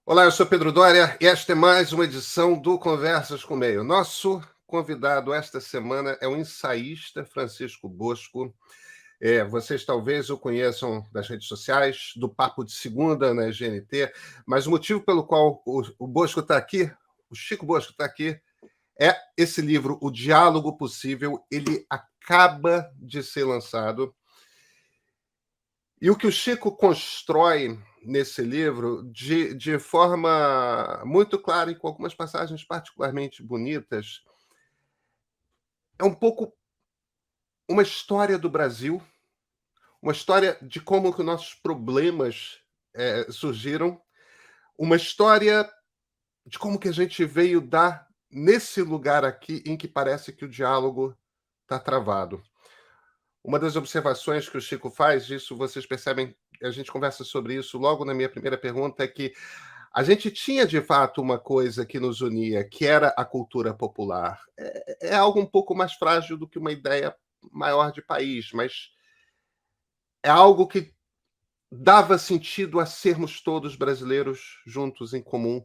Olá, eu sou Pedro Doria e esta é mais uma edição do Conversas com o Meio. Nosso convidado esta semana é o ensaísta Francisco Bosco. Vocês talvez o conheçam das redes sociais, do Papo de Segunda na GNT, mas o motivo pelo qual o Bosco está aqui, o Chico Bosco está aqui, é esse livro, O Diálogo Possível. Ele acaba de ser lançado. E o que o Chico constrói nesse livro, de forma muito clara e com algumas passagens particularmente bonitas, é um pouco uma história do Brasil, uma história de como que nossos problemas surgiram, uma história de como que a gente veio dar nesse lugar aqui em que parece que o diálogo está travado. Uma das observações que o Chico faz, isso vocês percebem, a gente conversa sobre isso logo na minha primeira pergunta, é que a gente tinha de fato uma coisa que nos unia, que era a cultura popular. É algo um pouco mais frágil do que uma ideia maior de país, mas é algo que dava sentido a sermos todos brasileiros juntos em comum.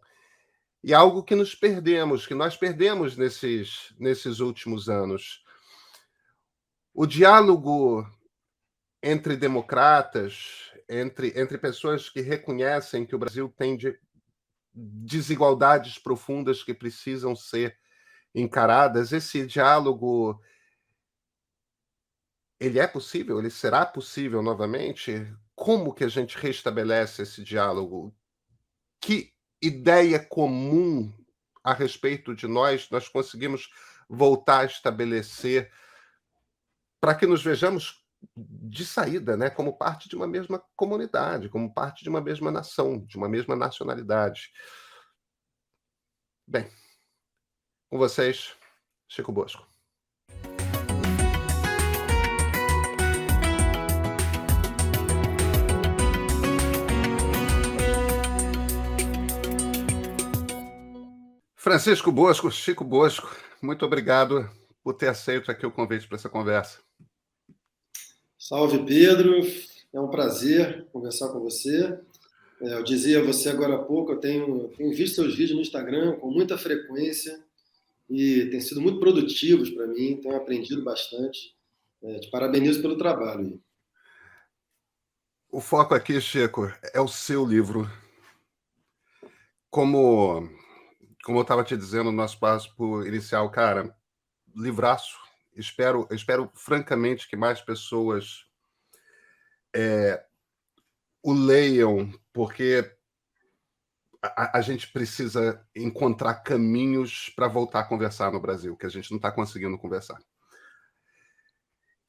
E é algo que nós perdemos nesses últimos anos. O diálogo entre democratas, entre pessoas que reconhecem que o Brasil tem desigualdades profundas que precisam ser encaradas, esse diálogo, ele é possível? Ele será possível novamente? Como que a gente restabelece esse diálogo? Que ideia comum a respeito de nós conseguimos voltar a estabelecer para que nos vejamos de saída, né, como parte de uma mesma comunidade, como parte de uma mesma nação, de uma mesma nacionalidade. Bem, com vocês, Chico Bosco. Francisco Bosco, Chico Bosco, muito obrigado por ter aceito aqui o convite para essa conversa. Salve, Pedro. É um prazer conversar com você. Eu dizia a você agora há pouco, eu tenho visto seus vídeos no Instagram com muita frequência e têm sido muito produtivos para mim, tenho aprendido bastante. Te parabenizo pelo trabalho. O foco aqui, Chico, é o seu livro. Como eu estava te dizendo no nosso passo inicial, cara, livraço. Espero francamente que mais pessoas o leiam, porque a gente precisa encontrar caminhos para voltar a conversar no Brasil, que a gente não está conseguindo conversar.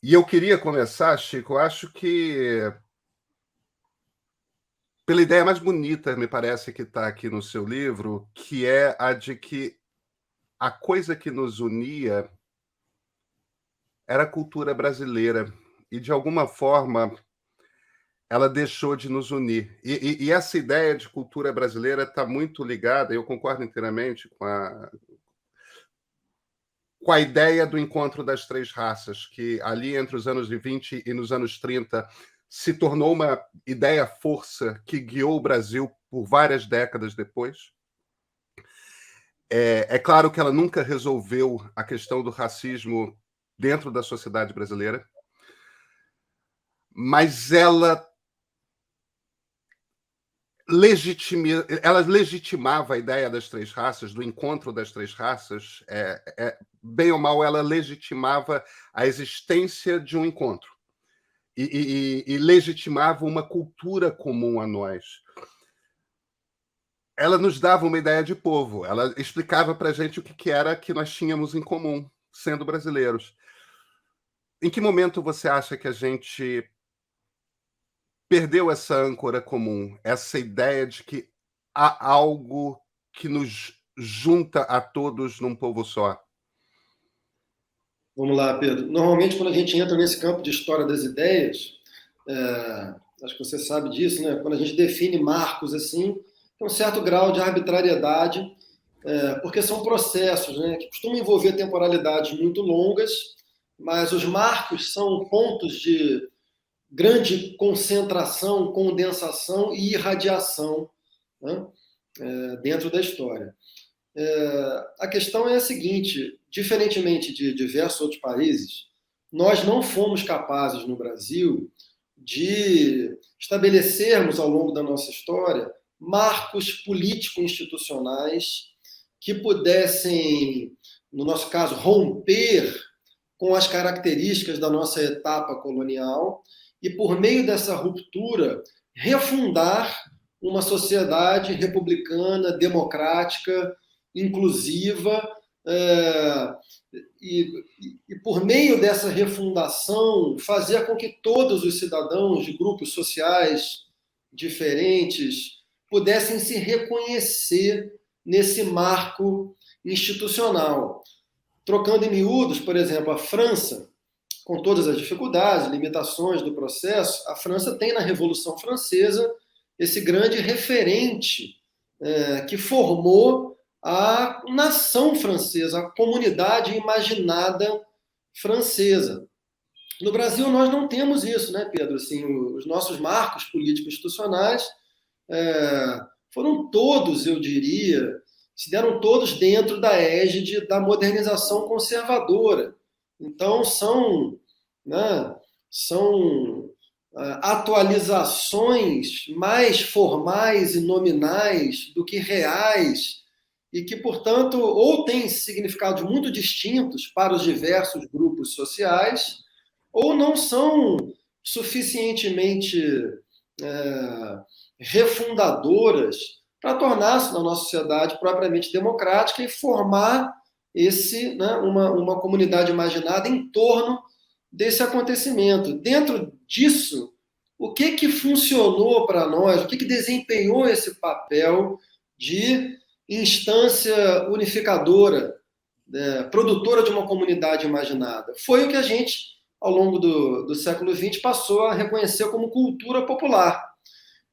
E eu queria começar, Chico, eu acho que pela ideia mais bonita, me parece, que está aqui no seu livro, que é a de que a coisa que nos unia era a cultura brasileira. E, de alguma forma, ela deixou de nos unir. E essa ideia de cultura brasileira está muito ligada, eu concordo inteiramente com a ideia do encontro das três raças, que ali entre os anos 20 e nos anos 30 se tornou uma ideia-força que guiou o Brasil por várias décadas depois. É claro que ela nunca resolveu a questão do racismo dentro da sociedade brasileira, mas ela legitimava a ideia das três raças, do encontro das três raças, bem ou mal, ela legitimava a existência de um encontro e legitimava uma cultura comum a nós. Ela nos dava uma ideia de povo, ela explicava para a gente o que era que nós tínhamos em comum, sendo brasileiros. Em que momento você acha que a gente perdeu essa âncora comum, essa ideia de que há algo que nos junta a todos num povo só? Vamos lá, Pedro. Normalmente, quando a gente entra nesse campo de história das ideias, acho que você sabe disso, né? Quando a gente define marcos assim, tem um certo grau de arbitrariedade, porque são processos, né, que costumam envolver temporalidades muito longas, mas os marcos são pontos de grande concentração, condensação e irradiação, né? dentro da história. A questão é a seguinte: diferentemente de diversos outros países, nós não fomos capazes no Brasil de estabelecermos ao longo da nossa história marcos político-institucionais que pudessem, no nosso caso, romper com as características da nossa etapa colonial e, por meio dessa ruptura, refundar uma sociedade republicana, democrática, inclusiva, e por meio dessa refundação, fazer com que todos os cidadãos de grupos sociais diferentes pudessem se reconhecer nesse marco institucional. Trocando em miúdos, por exemplo, a França, com todas as dificuldades, limitações do processo, a França tem na Revolução Francesa esse grande referente que formou a nação francesa, a comunidade imaginada francesa. No Brasil, nós não temos isso, né, Pedro? Assim, os nossos marcos políticos institucionais foram todos, eu diria, se deram todos dentro da égide da modernização conservadora. Então, são atualizações mais formais e nominais do que reais, e que, portanto, ou têm significados muito distintos para os diversos grupos sociais, ou não são suficientemente refundadoras para tornar-se na nossa sociedade propriamente democrática e formar uma comunidade imaginada em torno desse acontecimento. Dentro disso, o que funcionou para nós, o que desempenhou esse papel de instância unificadora, produtora de uma comunidade imaginada? Foi o que a gente, ao longo do século XX, passou a reconhecer como cultura popular.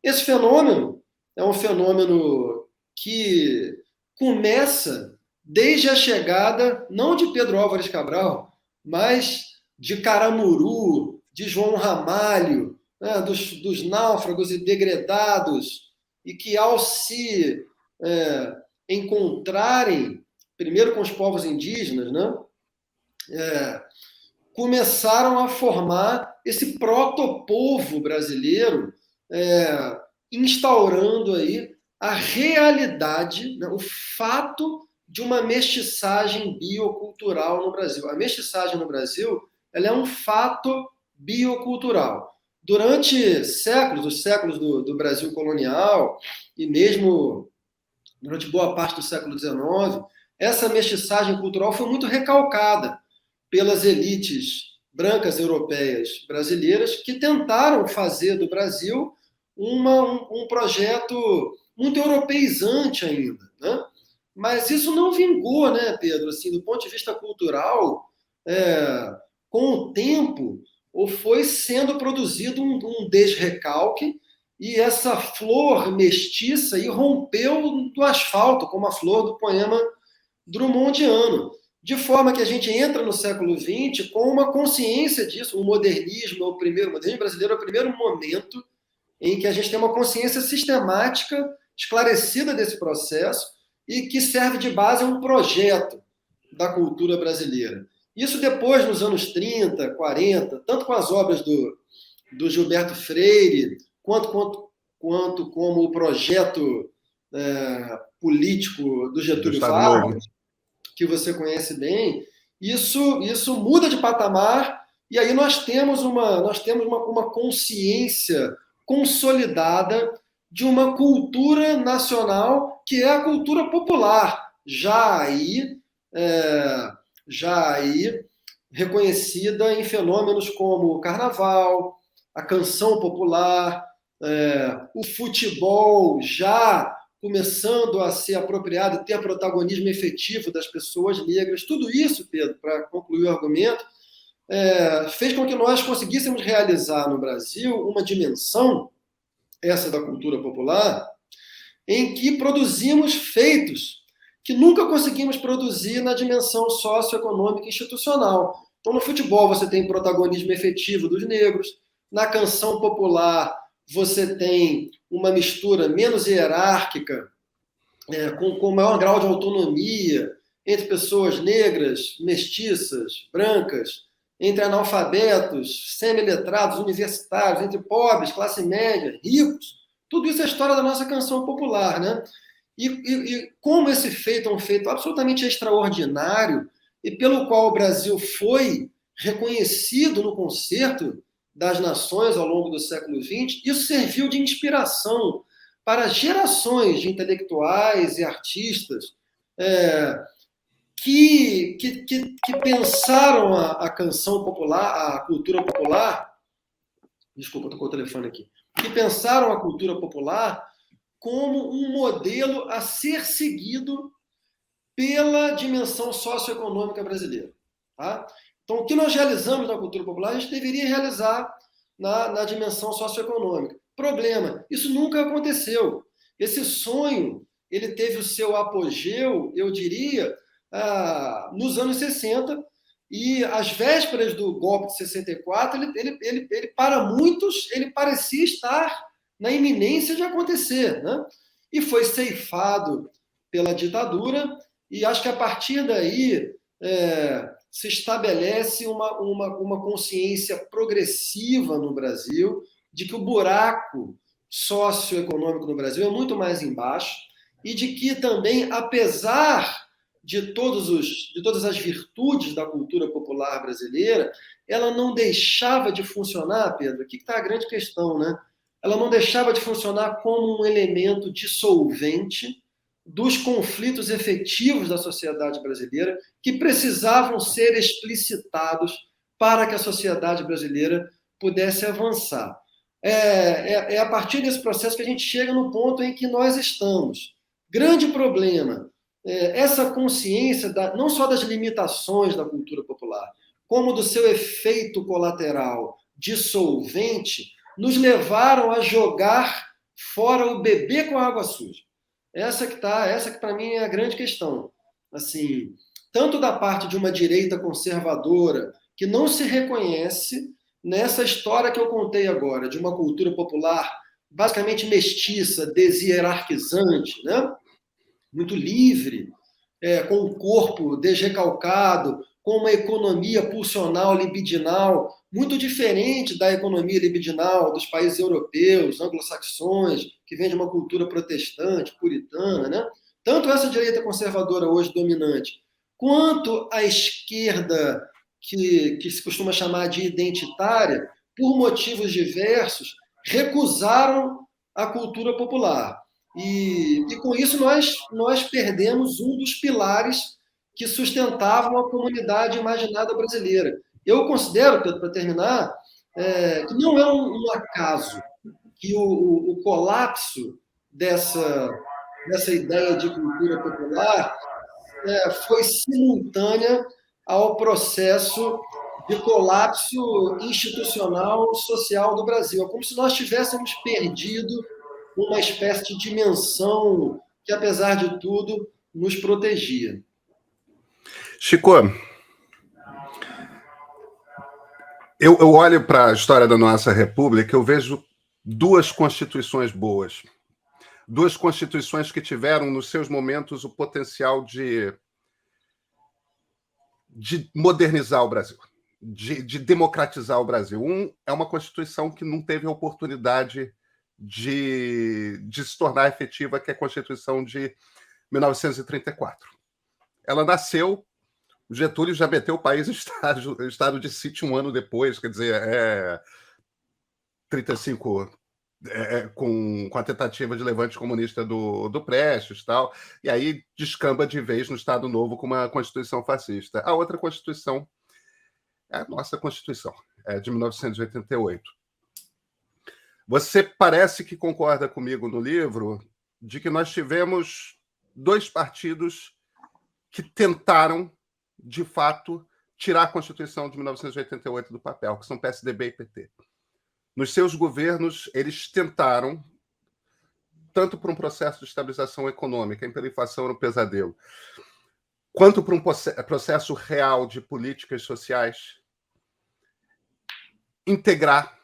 Esse fenômeno é um fenômeno que começa desde a chegada, não de Pedro Álvares Cabral, mas de Caramuru, de João Ramalho, né, dos náufragos e degredados, e que, ao se encontrarem, primeiro com os povos indígenas, né, começaram a formar esse protopovo brasileiro, instaurando aí a realidade, né, o fato de uma mestiçagem biocultural no Brasil. A mestiçagem no Brasil, ela é um fato biocultural. Durante séculos, os séculos do Brasil colonial, e mesmo durante boa parte do século XIX, essa mestiçagem cultural foi muito recalcada pelas elites brancas europeias brasileiras, que tentaram fazer do Brasil um projeto muito europeizante ainda, né? Mas isso não vingou, né, Pedro? Assim, do ponto de vista cultural, com o tempo, ou foi sendo produzido um desrecalque, e essa flor mestiça irrompeu do asfalto, como a flor do poema drummondiano. De forma que a gente entra no século XX com uma consciência disso. O modernismo brasileiro é o primeiro momento em que a gente tem uma consciência sistemática, esclarecida desse processo, e que serve de base a um projeto da cultura brasileira. Isso depois, nos anos 30, 40, tanto com as obras do Gilberto Freire, quanto como o projeto político do Getúlio Vargas, que você conhece bem, isso muda de patamar, e aí nós temos uma consciência consolidada de uma cultura nacional que é a cultura popular, já aí reconhecida em fenômenos como o carnaval, a canção popular, o futebol já começando a ser apropriado, ter protagonismo efetivo das pessoas negras. Tudo isso, Pedro, para concluir o argumento, fez com que nós conseguíssemos realizar no Brasil uma dimensão, essa da cultura popular, em que produzimos feitos que nunca conseguimos produzir na dimensão socioeconômica e institucional. Então, no futebol, você tem protagonismo efetivo dos negros, na canção popular, você tem uma mistura menos hierárquica com maior grau de autonomia entre pessoas negras, mestiças, brancas, entre analfabetos, semiletrados, universitários, entre pobres, classe média, ricos. Tudo isso é a história da nossa canção popular, né? E como esse feito é um feito absolutamente extraordinário e pelo qual o Brasil foi reconhecido no concerto das nações ao longo do século XX, isso serviu de inspiração para gerações de intelectuais e artistas que pensaram a canção popular, a cultura popular. Desculpa, estou com o telefone aqui. Que pensaram a cultura popular como um modelo a ser seguido pela dimensão socioeconômica brasileira. Tá? Então, o que nós realizamos na cultura popular, a gente deveria realizar na dimensão socioeconômica. Problema, isso nunca aconteceu. Esse sonho, ele teve o seu apogeu, eu diria, nos anos 60, e às vésperas do golpe de 64, ele para muitos, ele parecia estar na iminência de acontecer, né? E foi ceifado pela ditadura, e acho que a partir daí se estabelece uma consciência progressiva no Brasil de que o buraco socioeconômico no Brasil é muito mais embaixo e de que também, apesar de todas as virtudes da cultura popular brasileira, ela não deixava de funcionar, Pedro, aqui está a grande questão, né? Ela não deixava de funcionar como um elemento dissolvente dos conflitos efetivos da sociedade brasileira que precisavam ser explicitados para que a sociedade brasileira pudesse avançar. É a partir desse processo que a gente chega no ponto em que nós estamos. Grande problema, essa consciência não só das limitações da cultura popular, como do seu efeito colateral dissolvente, nos levaram a jogar fora o bebê com a água suja. Essa que para mim é a grande questão. Assim, tanto da parte de uma direita conservadora que não se reconhece nessa história que eu contei agora, de uma cultura popular basicamente mestiça, deshierarquizante, né? Muito livre, com um corpo desrecalcado, com uma economia pulsional, libidinal, muito diferente da economia libidinal dos países europeus, anglo-saxões, que vem de uma cultura protestante, puritana, né? Tanto essa direita conservadora hoje dominante, quanto a esquerda que se costuma chamar de identitária, por motivos diversos, recusaram a cultura popular. E com isso nós perdemos um dos pilares que sustentavam a comunidade imaginada brasileira. Eu considero, Pedro, para terminar, que não é um acaso que o colapso dessa ideia de cultura popular foi simultânea ao processo de colapso institucional social do Brasil. É como se nós tivéssemos perdido uma espécie de dimensão que, apesar de tudo, nos protegia. Chico, eu olho para a história da nossa República, eu vejo duas constituições boas. Duas constituições que tiveram, nos seus momentos, o potencial de modernizar o Brasil, de democratizar o Brasil. É uma Constituição que não teve a oportunidade de se tornar efetiva, que é a Constituição de 1934. Ela nasceu, o Getúlio já meteu o país em estado de sítio um ano depois, quer dizer, 35... com a tentativa de levante comunista do Prestes, tal, e aí descamba de vez no Estado Novo com uma Constituição fascista. A outra Constituição é a nossa Constituição, de 1988. Você parece que concorda comigo no livro de que nós tivemos dois partidos que tentaram, de fato, tirar a Constituição de 1988 do papel, que são PSDB e PT. Nos seus governos, eles tentaram, tanto por um processo de estabilização econômica, a hiperinflação era um pesadelo, quanto por um processo real de políticas sociais, integrar,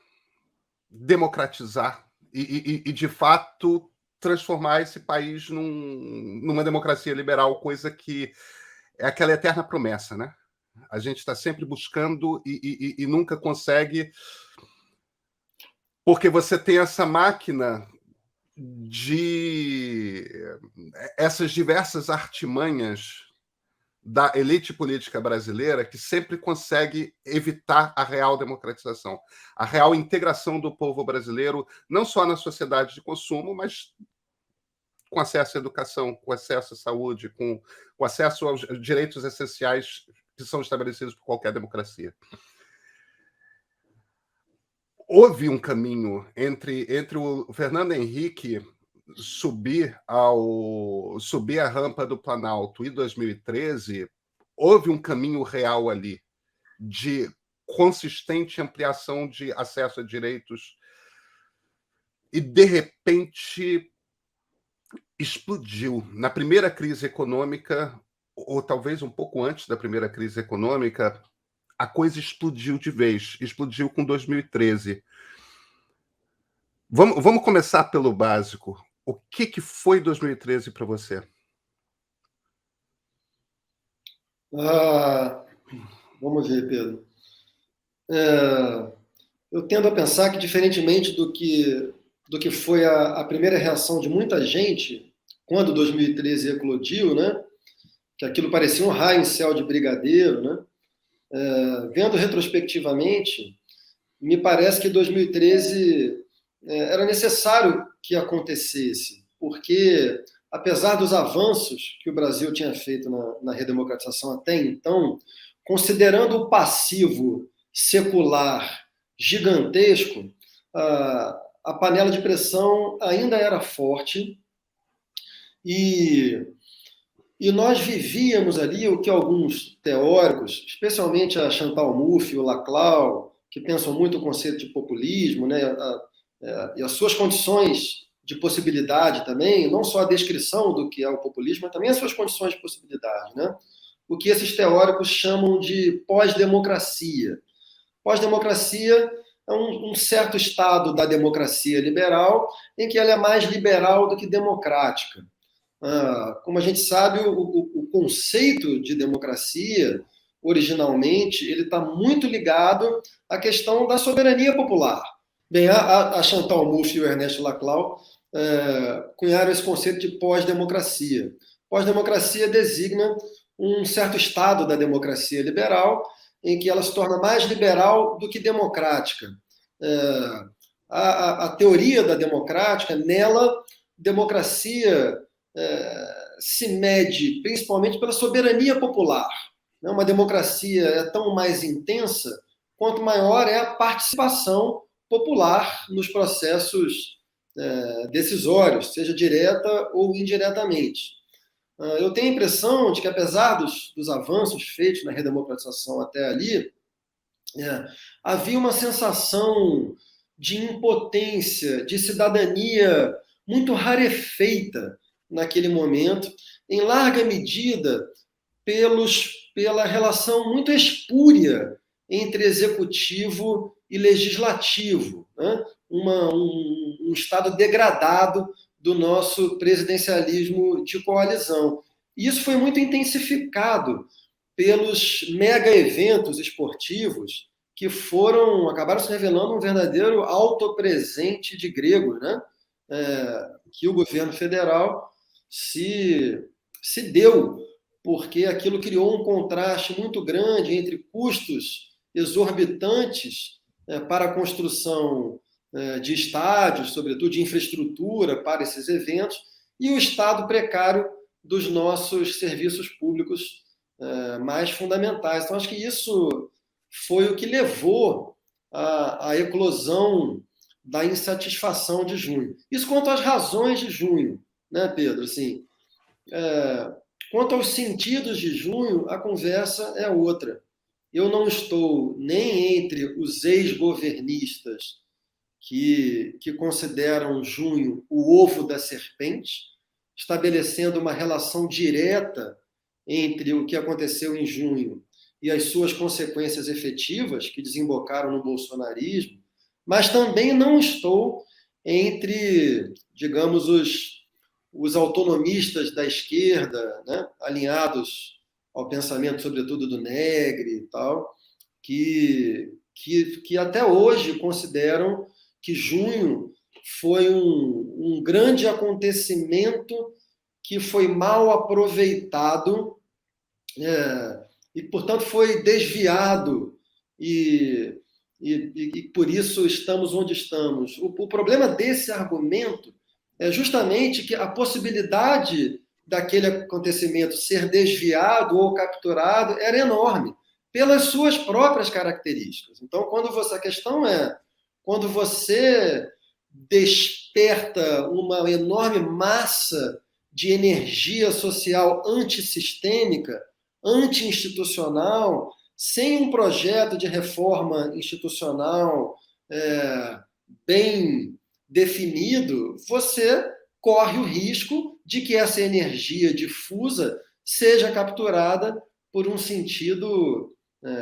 democratizar e de fato, transformar esse país numa democracia liberal, coisa que é aquela eterna promessa, né? A gente está sempre buscando e nunca consegue, porque você tem essa máquina de essas diversas artimanhas da elite política brasileira que sempre consegue evitar a real democratização, a real integração do povo brasileiro, não só na sociedade de consumo, mas com acesso à educação, com acesso à saúde, com acesso aos direitos essenciais que são estabelecidos por qualquer democracia. Houve um caminho entre o Fernando Henrique subir a rampa do Planalto em 2013, houve um caminho real ali de consistente ampliação de acesso a direitos e, de repente, explodiu. Na primeira crise econômica, ou talvez um pouco antes da primeira crise econômica, a coisa explodiu de vez, explodiu com 2013. Vamos começar pelo básico. O que foi 2013 para você? Vamos ver, Pedro. Eu tendo a pensar que, diferentemente do que foi a primeira reação de muita gente, quando 2013 eclodiu, né, que aquilo parecia um raio em céu de brigadeiro, né, vendo retrospectivamente, me parece que 2013 era necessário que acontecesse, porque, apesar dos avanços que o Brasil tinha feito na redemocratização até então, considerando o passivo secular gigantesco, a panela de pressão ainda era forte e nós vivíamos ali o que alguns teóricos, especialmente a Chantal Mouffe e o Laclau, que pensam muito o conceito de populismo, né, e as suas condições de possibilidade também, não só a descrição do que é o populismo, mas também as suas condições de possibilidade, né? O que esses teóricos chamam de pós-democracia. Pós-democracia é um certo estado da democracia liberal em que ela é mais liberal do que democrática. Como a gente sabe, o conceito de democracia, originalmente, ele está muito ligado à questão da soberania popular. Bem, a Chantal Mouffe e o Ernesto Laclau cunharam esse conceito de pós-democracia. Pós-democracia designa um certo estado da democracia liberal em que ela se torna mais liberal do que democrática. A teoria da democrática, nela, democracia se mede principalmente pela soberania popular. Uma democracia é tão mais intensa quanto maior é a participação popular nos processos decisórios, seja direta ou indiretamente. Eu tenho a impressão de que, apesar dos avanços feitos na redemocratização até ali, havia uma sensação de impotência, de cidadania muito rarefeita naquele momento, em larga medida pela relação muito espúria entre executivo e legislativo, né? Um estado degradado do nosso presidencialismo de coalizão. E isso foi muito intensificado pelos mega eventos esportivos que acabaram se revelando um verdadeiro autopresente de gregos, né? Que o governo federal se deu, porque aquilo criou um contraste muito grande entre custos exorbitantes para a construção de estádios, sobretudo de infraestrutura para esses eventos, e o estado precário dos nossos serviços públicos mais fundamentais. Então, acho que isso foi o que levou à eclosão da insatisfação de junho. Isso quanto às razões de junho, né, Pedro? Assim, quanto aos sentidos de junho, a conversa é outra. Eu não estou nem entre os ex-governistas que consideram junho o ovo da serpente, estabelecendo uma relação direta entre o que aconteceu em junho e as suas consequências efetivas, que desembocaram no bolsonarismo, mas também não estou entre, digamos, os os autonomistas da esquerda, né, alinhados ao pensamento, sobretudo, do Negri e tal, que até hoje consideram que junho foi um grande acontecimento que foi mal aproveitado e, portanto, foi desviado e por isso estamos onde estamos. O problema desse argumento é justamente que a possibilidade daquele acontecimento ser desviado ou capturado era enorme, pelas suas próprias características. Então, a questão é, quando você desperta uma enorme massa de energia social antissistêmica, anti-institucional, sem um projeto de reforma institucional bem definido, você corre o risco de que essa energia difusa seja capturada por um sentido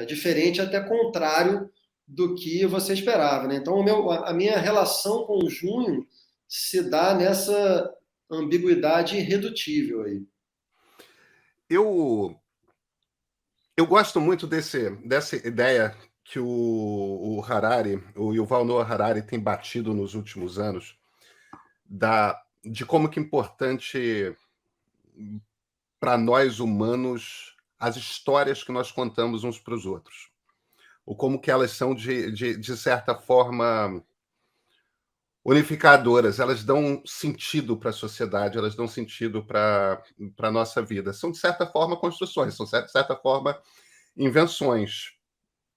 diferente, até contrário do que você esperava. Né? Então, a minha relação com o junho se dá nessa ambiguidade irredutível aí. Eu gosto muito dessa ideia que o Harari, o Yuval Noah Harari, tem batido nos últimos anos, de como que é importante para nós humanos as histórias que nós contamos uns para os outros. Ou como que elas são, de certa forma, unificadoras, elas dão sentido para a sociedade, elas dão sentido para a nossa vida. São, de certa forma, construções, são, de certa forma, invenções,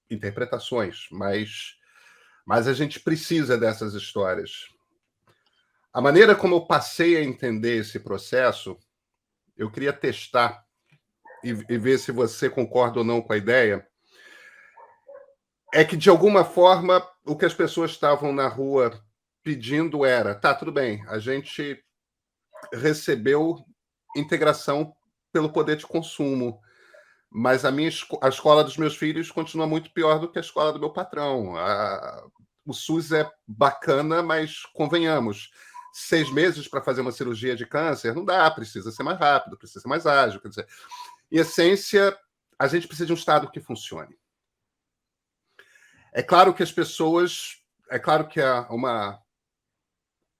interpretações, mas a gente precisa dessas histórias. A maneira como eu passei a entender esse processo, eu queria testar e ver se você concorda ou não com a ideia, é que, de alguma forma, o que as pessoas estavam na rua pedindo era, tá, tudo bem, a gente recebeu integração pelo poder de consumo, mas a escola dos meus filhos continua muito pior do que a escola do meu patrão. O SUS é bacana, mas convenhamos, 6 meses para fazer uma cirurgia de câncer não dá, precisa ser mais rápido, precisa ser mais ágil. Quer dizer, em essência, a gente precisa de um Estado que funcione. É claro que é uma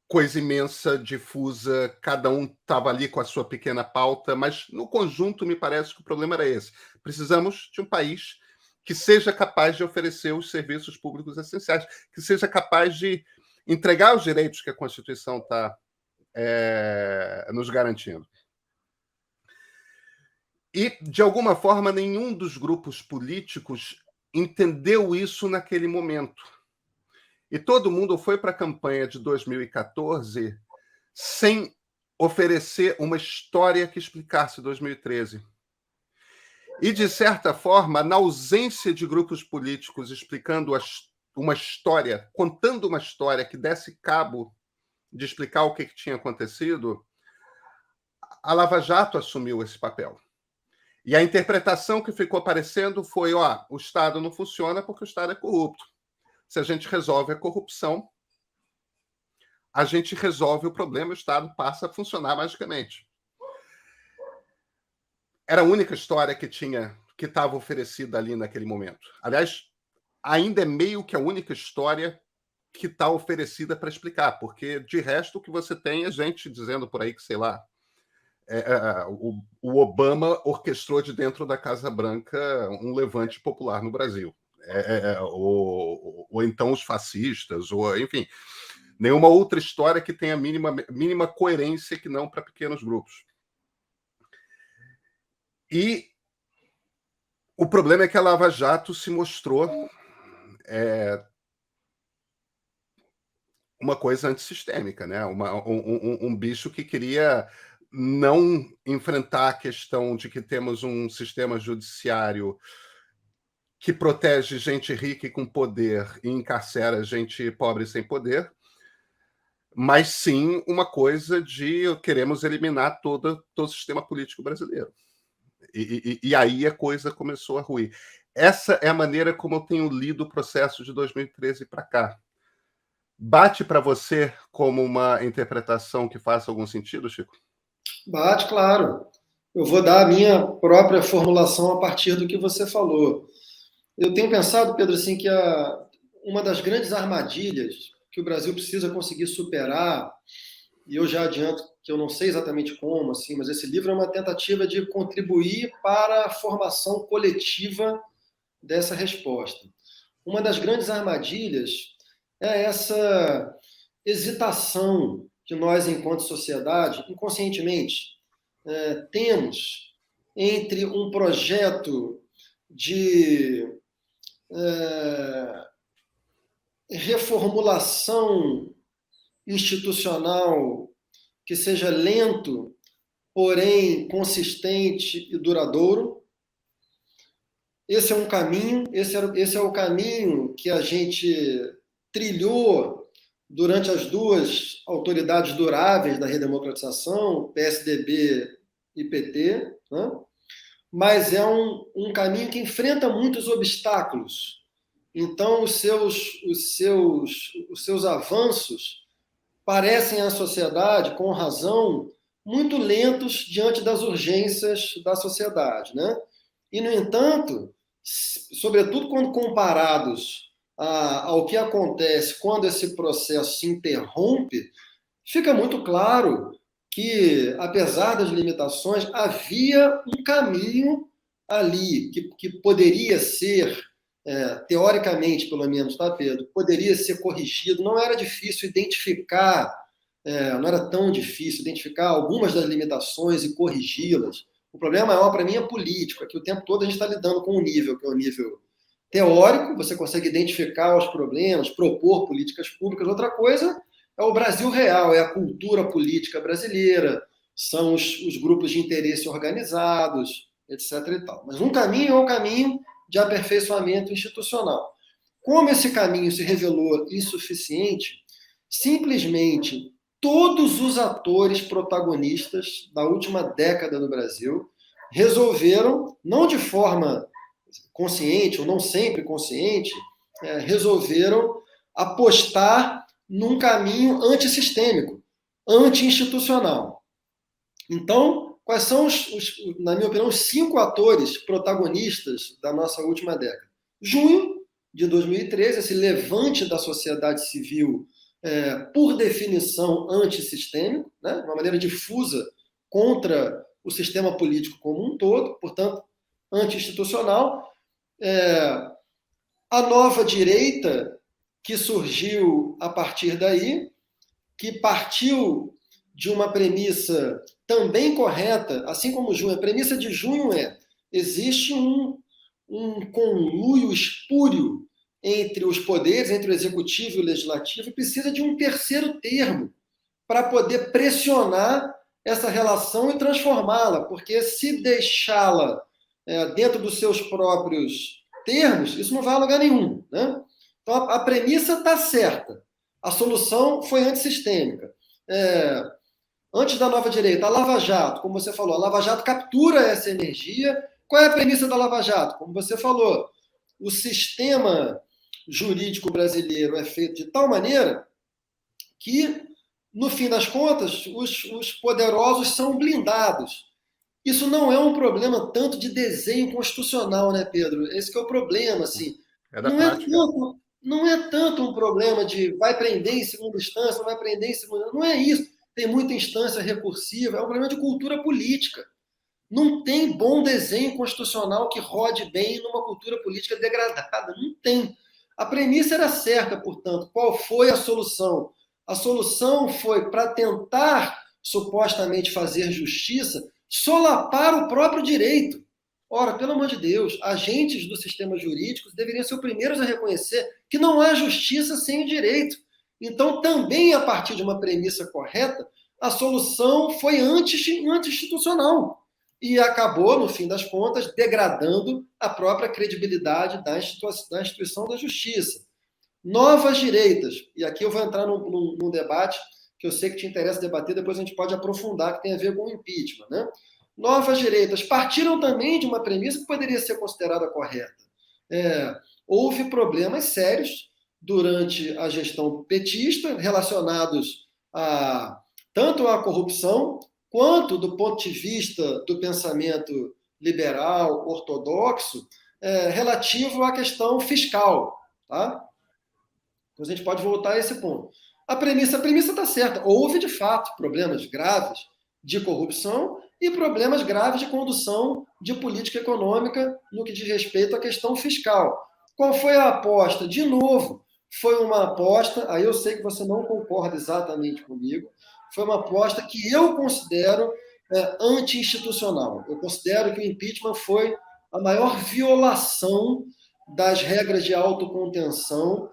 coisa imensa, difusa, cada um estava ali com a sua pequena pauta, mas no conjunto me parece que o problema era esse. Precisamos de um país que seja capaz de oferecer os serviços públicos essenciais, que seja capaz de entregar os direitos que a Constituição está nos garantindo. E, de alguma forma, nenhum dos grupos políticos entendeu isso naquele momento. E todo mundo foi para a campanha de 2014 sem oferecer uma história que explicasse 2013. E, de certa forma, na ausência de grupos políticos explicando uma história, contando uma história que desse cabo de explicar o que tinha acontecido, a Lava Jato assumiu esse papel. E a interpretação que ficou aparecendo foi, o Estado não funciona porque o Estado é corrupto. Se a gente resolve a corrupção, a gente resolve o problema, o Estado passa a funcionar magicamente. Era a única história que estava oferecida ali naquele momento. Aliás, ainda é meio que a única história que está oferecida para explicar, porque, de resto, o que você tem é gente dizendo por aí que, sei lá, o Obama orquestrou de dentro da Casa Branca um levante popular no Brasil. Ou então os fascistas, ou enfim, nenhuma outra história que tenha mínima coerência que não para pequenos grupos. E o problema é que a Lava Jato se mostrou uma coisa antissistêmica, né? Um bicho que queria não enfrentar a questão de que temos um sistema judiciário que protege gente rica e com poder e encarcera gente pobre sem poder, mas sim uma coisa de queremos eliminar todo o sistema político brasileiro. E aí a coisa começou a ruir. Essa é a maneira como eu tenho lido o processo de 2013 para cá. Bate para você como uma interpretação que faça algum sentido, Chico? Bate, claro. Eu vou dar a minha própria formulação a partir do que você falou. Eu tenho pensado, Pedro, assim, que uma das grandes armadilhas que o Brasil precisa conseguir superar, e eu já adianto que eu não sei exatamente como, assim, mas esse livro é uma tentativa de contribuir para a formação coletiva dessa resposta. Uma das grandes armadilhas é essa hesitação que nós, enquanto sociedade, inconscientemente, temos entre um projeto de reformulação institucional que seja lento, porém consistente e duradouro. Esse é um caminho, esse é o caminho que a gente trilhou durante as duas autoridades duráveis da redemocratização, PSDB e PT, né? Mas é um caminho que enfrenta muitos obstáculos. Então, os seus avanços parecem à sociedade, com razão, muito lentos diante das urgências da sociedade, né? E, no entanto, sobretudo quando comparados ao que acontece quando esse processo se interrompe, fica muito claro que, apesar das limitações, havia um caminho ali que poderia ser, teoricamente, pelo menos, tá, Pedro? Poderia ser corrigido. Não era difícil identificar, não era tão difícil identificar algumas das limitações e corrigi-las. O problema maior para mim é político, é que o tempo todo a gente está lidando com um nível, que é o nível teórico, você consegue identificar os problemas, propor políticas públicas. Outra coisa é o Brasil real, é a cultura política brasileira, são os grupos de interesse organizados, etc. e tal. Mas um caminho é o caminho de aperfeiçoamento institucional. Como esse caminho se revelou insuficiente, simplesmente todos os atores protagonistas da última década no Brasil resolveram, não de forma consciente ou não sempre consciente, resolveram apostar num caminho antissistêmico, anti-institucional. Então, quais são, na minha opinião, os 5 atores protagonistas da nossa última década? Junho de 2013, esse levante da sociedade civil, por definição, antissistêmico, né? Uma maneira difusa contra o sistema político como um todo, portanto, anti-institucional. A nova direita que surgiu a partir daí, que partiu de uma premissa também correta, assim como junho. A premissa de junho existe um conluio espúrio entre os poderes, entre o executivo e o legislativo, e precisa de um terceiro termo para poder pressionar essa relação e transformá-la, porque se deixá-la dentro dos seus próprios termos, isso não vai a lugar nenhum, né? Então, a premissa está certa. A solução foi antissistêmica. Antes da nova direita, a Lava Jato, como você falou, a Lava Jato captura essa energia. Qual é a premissa da Lava Jato? Como você falou, o sistema jurídico brasileiro é feito de tal maneira que, no fim das contas, os poderosos são blindados. Isso não é um problema tanto de desenho constitucional, né, Pedro? Esse que é o problema, assim. É da prática. Não é tanto um problema de vai prender em segunda instância, não vai prender em segunda. Não é isso. Tem muita instância recursiva. É um problema de cultura política. Não tem bom desenho constitucional que rode bem numa cultura política degradada. Não tem. A premissa era certa, portanto. Qual foi a solução? A solução foi, para tentar supostamente fazer justiça, solapar o próprio direito. Ora, pelo amor de Deus, agentes do sistema jurídico deveriam ser os primeiros a reconhecer que não há justiça sem o direito. Então, também a partir de uma premissa correta, a solução foi anti-institucional e acabou, no fim das contas, degradando a própria credibilidade da instituição da justiça. Novas direitas, e aqui eu vou entrar num debate que eu sei que te interessa debater, depois a gente pode aprofundar, que tem a ver com o impeachment, né? Novas direitas partiram também de uma premissa que poderia ser considerada correta. Houve problemas sérios durante a gestão petista relacionados tanto à corrupção quanto do ponto de vista do pensamento liberal, ortodoxo, relativo à questão fiscal. Tá? Então, a gente pode voltar a esse ponto. A premissa está certa. Houve, de fato, problemas graves de corrupção e problemas graves de condução de política econômica no que diz respeito à questão fiscal. Qual foi a aposta? De novo, foi uma aposta, aí eu sei que você não concorda exatamente comigo, foi uma aposta que eu considero anti-institucional. Eu considero que o impeachment foi a maior violação das regras de autocontenção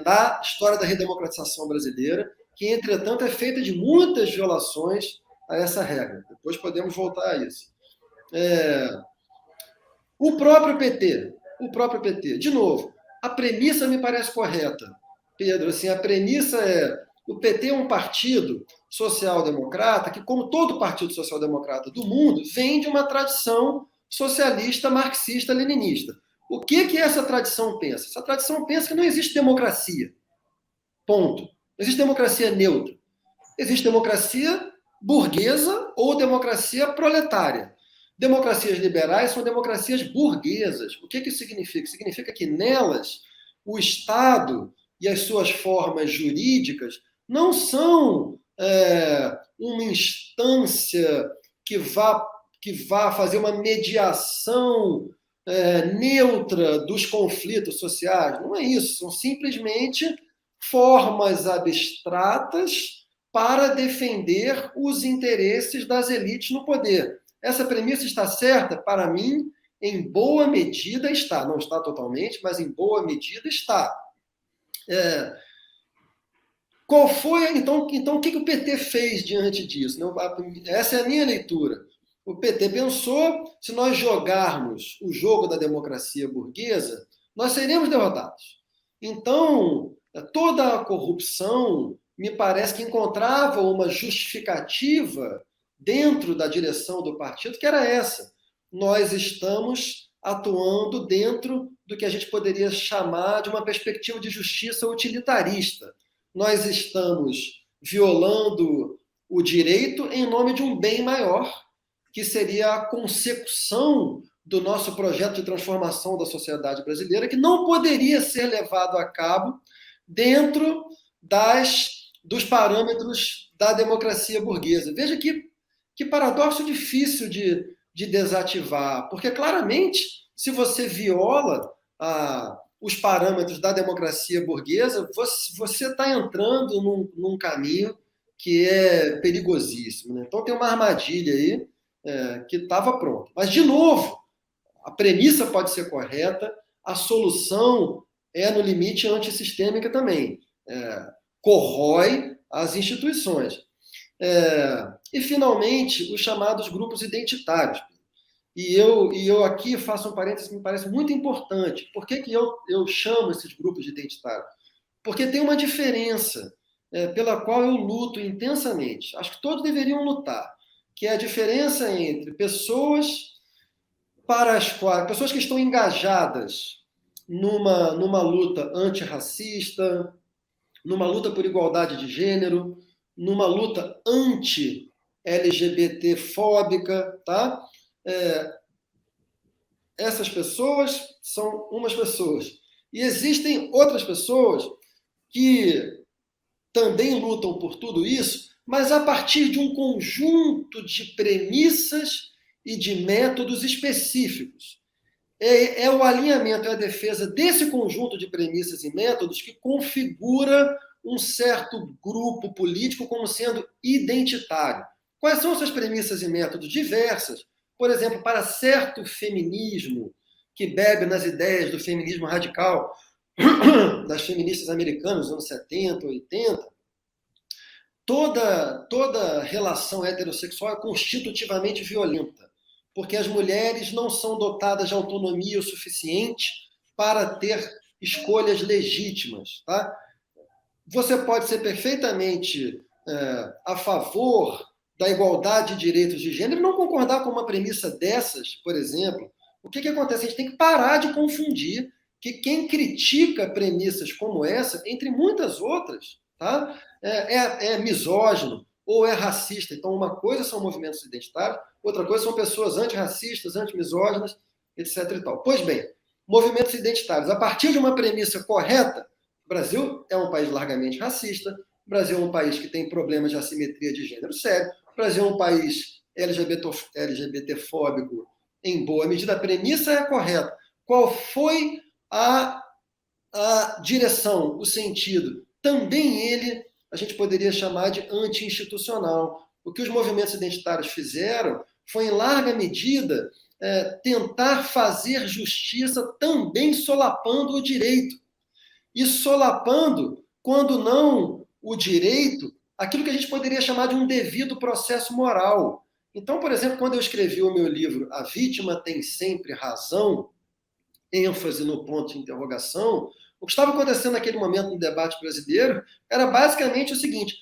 na história da redemocratização brasileira, que, entretanto, é feita de muitas violações a essa regra. Depois podemos voltar a isso. O próprio PT, de novo, a premissa me parece correta, Pedro. Assim, a premissa o PT é um partido social-democrata que, como todo partido social-democrata do mundo, vem de uma tradição socialista, marxista, leninista. O que essa tradição pensa? Essa tradição pensa que não existe democracia. Ponto. Não existe democracia neutra. Existe democracia burguesa ou democracia proletária. Democracias liberais são democracias burguesas. O que isso significa? Significa que nelas o Estado e as suas formas jurídicas não são uma instância que vá fazer uma mediação neutra dos conflitos sociais. Não é isso. São simplesmente formas abstratas para defender os interesses das elites no poder. Essa premissa está certa? Para mim, em boa medida está. Não está totalmente, mas em boa medida está. Qual foi, então o que o PT fez diante disso? Essa é a minha leitura. O PT pensou, se nós jogarmos o jogo da democracia burguesa, nós seremos derrotados. Então, toda a corrupção me parece que encontrava uma justificativa dentro da direção do partido, que era essa. Nós estamos atuando dentro do que a gente poderia chamar de uma perspectiva de justiça utilitarista. Nós estamos violando o direito em nome de um bem maior, que seria a consecução do nosso projeto de transformação da sociedade brasileira, que não poderia ser levado a cabo dentro dos parâmetros da democracia burguesa. Veja que paradoxo difícil de desativar, porque claramente, se você viola os parâmetros da democracia burguesa, você está entrando num caminho que é perigosíssimo. Né? Então tem uma armadilha aí que estava pronta. Mas, de novo, a premissa pode ser correta, a solução é, no limite, antissistêmica também. Corrói as instituições. E, finalmente, os chamados grupos identitários. E eu aqui faço um parênteses que me parece muito importante. Por que eu chamo esses grupos de identitários? Porque tem uma diferença pela qual eu luto intensamente. Acho que todos deveriam lutar, que é a diferença entre pessoas que estão engajadas numa luta antirracista, numa luta por igualdade de gênero, numa luta anti-LGBT-fóbica, tá? Essas pessoas são umas pessoas. E existem outras pessoas que também lutam por tudo isso, mas a partir de um conjunto de premissas e de métodos específicos. É o alinhamento e a defesa desse conjunto de premissas e métodos que configura um certo grupo político como sendo identitário. Quais são essas premissas e métodos? Diversas. Por exemplo, para certo feminismo, que bebe nas ideias do feminismo radical das feministas americanas dos anos 70, 80, toda relação heterossexual é constitutivamente violenta, porque as mulheres não são dotadas de autonomia o suficiente para ter escolhas legítimas. Tá? Você pode ser perfeitamente a favor da igualdade de direitos de gênero e não concordar com uma premissa dessas, por exemplo. O que acontece? A gente tem que parar de confundir que quem critica premissas como essa, entre muitas outras, tá? É misógino, ou é racista. Então, uma coisa são movimentos identitários, outra coisa são pessoas antirracistas, antimisóginas, etc. e tal. Pois bem, movimentos identitários, a partir de uma premissa correta, o Brasil é um país largamente racista, o Brasil é um país que tem problemas de assimetria de gênero sério, o Brasil é um país LGBTfóbico em boa medida. A premissa é correta. Qual foi a direção, o sentido? Também ele, a gente poderia chamar de anti-institucional. O que os movimentos identitários fizeram foi, em larga medida, tentar fazer justiça também solapando o direito. E solapando, quando não o direito, aquilo que a gente poderia chamar de um devido processo moral. Então, por exemplo, quando eu escrevi o meu livro A Vítima Tem Sempre Razão, ênfase no ponto de interrogação, o que estava acontecendo naquele momento no debate brasileiro era basicamente o seguinte: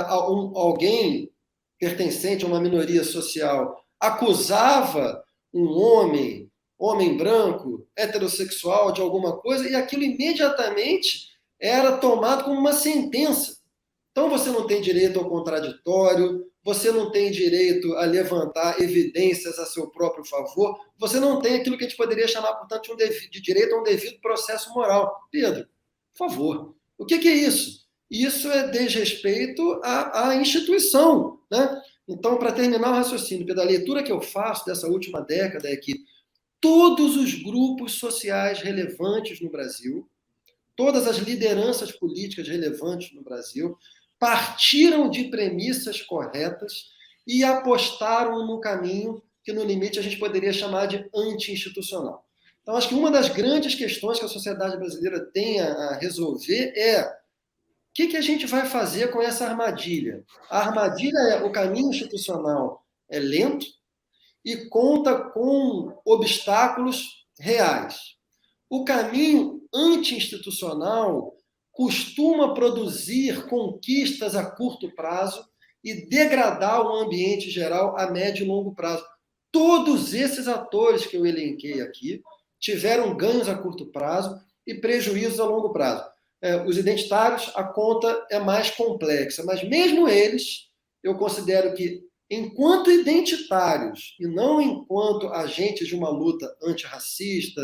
alguém pertencente a uma minoria social acusava um homem branco, heterossexual, de alguma coisa, e aquilo imediatamente era tomado como uma sentença. Então você não tem direito ao contraditório, você não tem direito a levantar evidências a seu próprio favor, você não tem aquilo que a gente poderia chamar, portanto, de direito a um devido processo moral. Pedro, por favor, o que é isso? Isso é desrespeito à instituição, né? Então, para terminar o raciocínio, Pedro, a leitura que eu faço dessa última década é que todos os grupos sociais relevantes no Brasil, todas as lideranças políticas relevantes no Brasil, partiram de premissas corretas e apostaram num caminho que, no limite, a gente poderia chamar de anti-institucional. Então, acho que uma das grandes questões que a sociedade brasileira tem a resolver é o que a gente vai fazer com essa armadilha. A armadilha é o caminho institucional é lento e conta com obstáculos reais. O caminho anti-institucional costuma produzir conquistas a curto prazo e degradar o ambiente geral a médio e longo prazo. Todos esses atores que eu elenquei aqui tiveram ganhos a curto prazo e prejuízos a longo prazo. Os identitários, a conta é mais complexa, mas mesmo eles, eu considero que, enquanto identitários e não enquanto agentes de uma luta antirracista,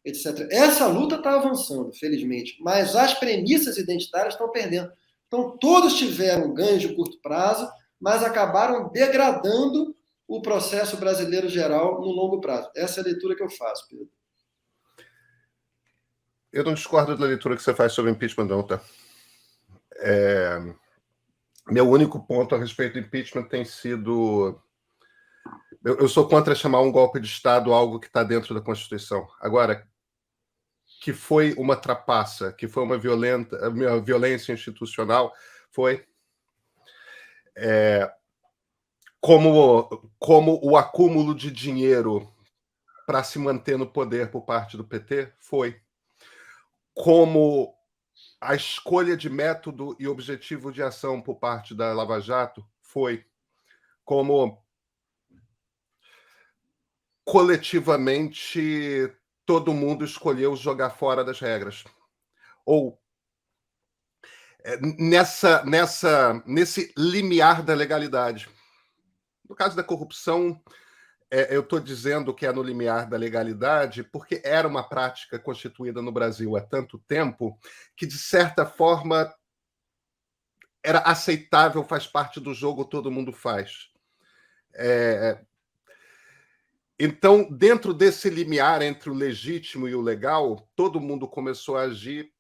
etc., essa luta está avançando, felizmente, mas as premissas identitárias estão perdendo. Então, todos tiveram ganhos de curto prazo, mas acabaram degradando o processo brasileiro geral no longo prazo. Essa é a leitura que eu faço, Pedro. Eu não discordo da leitura que você faz sobre impeachment, não, tá? Meu único ponto a respeito do impeachment tem sido... Eu sou contra chamar um golpe de Estado algo que está dentro da Constituição. Agora, que foi uma trapaça, que foi uma violência institucional, foi... Como o acúmulo de dinheiro para se manter no poder por parte do PT, foi. Como a escolha de método e objetivo de ação por parte da Lava Jato, foi. Como coletivamente todo mundo escolheu jogar fora das regras. Ou nesse limiar da legalidade. No caso da corrupção, eu estou dizendo que é no limiar da legalidade porque era uma prática constituída no Brasil há tanto tempo que, de certa forma, era aceitável, faz parte do jogo, todo mundo faz. Então, dentro desse limiar entre o legítimo e o legal, todo mundo começou a agir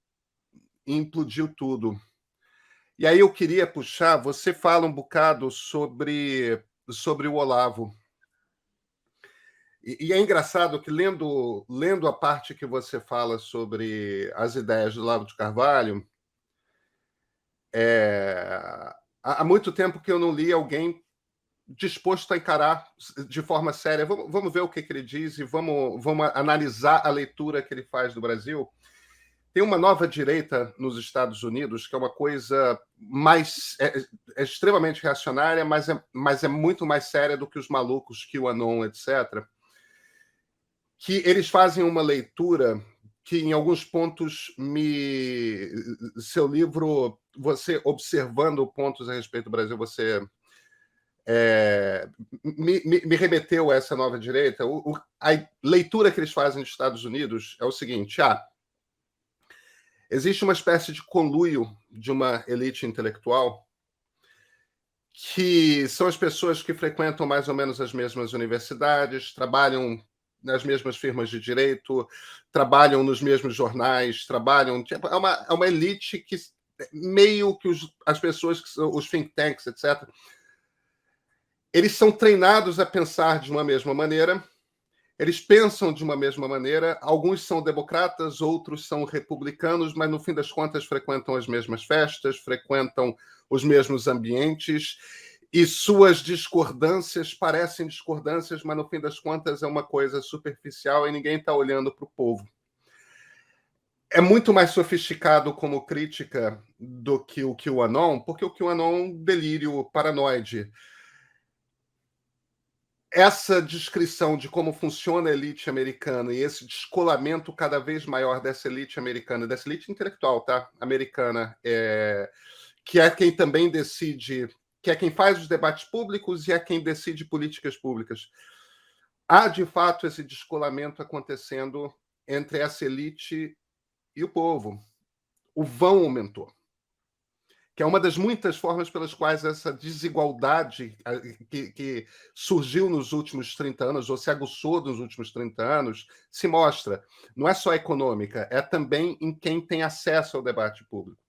e implodiu tudo. E aí eu queria puxar, você fala um bocado sobre o Olavo. E é engraçado que, lendo a parte que você fala sobre as ideias do Olavo de Carvalho, há muito tempo que eu não li alguém disposto a encarar de forma séria. Vamos ver o que ele diz e vamos analisar a leitura que ele faz do Brasil. Tem uma nova direita nos Estados Unidos que é uma coisa mais... é extremamente reacionária, mas é muito mais séria do que os malucos, QAnon, etc., que eles fazem uma leitura que em alguns pontos seu livro, você observando pontos a respeito do Brasil, você me remeteu a essa nova direita. A leitura que eles fazem dos Estados Unidos é o seguinte: existe uma espécie de conluio de uma elite intelectual que são as pessoas que frequentam mais ou menos as mesmas universidades, trabalham nas mesmas firmas de direito, trabalham nos mesmos jornais, trabalham... É uma elite que meio que as pessoas, que são os think tanks, etc., eles são treinados a pensar de uma mesma maneira, eles pensam de uma mesma maneira, alguns são democratas, outros são republicanos, mas no fim das contas frequentam as mesmas festas, frequentam os mesmos ambientes, e suas discordâncias parecem discordâncias, mas no fim das contas é uma coisa superficial e ninguém está olhando para o povo. É muito mais sofisticado como crítica do que o QAnon, porque o QAnon é um delírio paranoide. Essa descrição de como funciona a elite americana e esse descolamento cada vez maior dessa elite americana, dessa elite intelectual, tá? Americana, que é quem também decide, que é quem faz os debates públicos e é quem decide políticas públicas. Há, de fato, esse descolamento acontecendo entre essa elite e o povo. O vão aumentou, que é uma das muitas formas pelas quais essa desigualdade que surgiu nos últimos 30 anos, ou se aguçou nos últimos 30 anos, se mostra. Não é só econômica, é também em quem tem acesso ao debate público.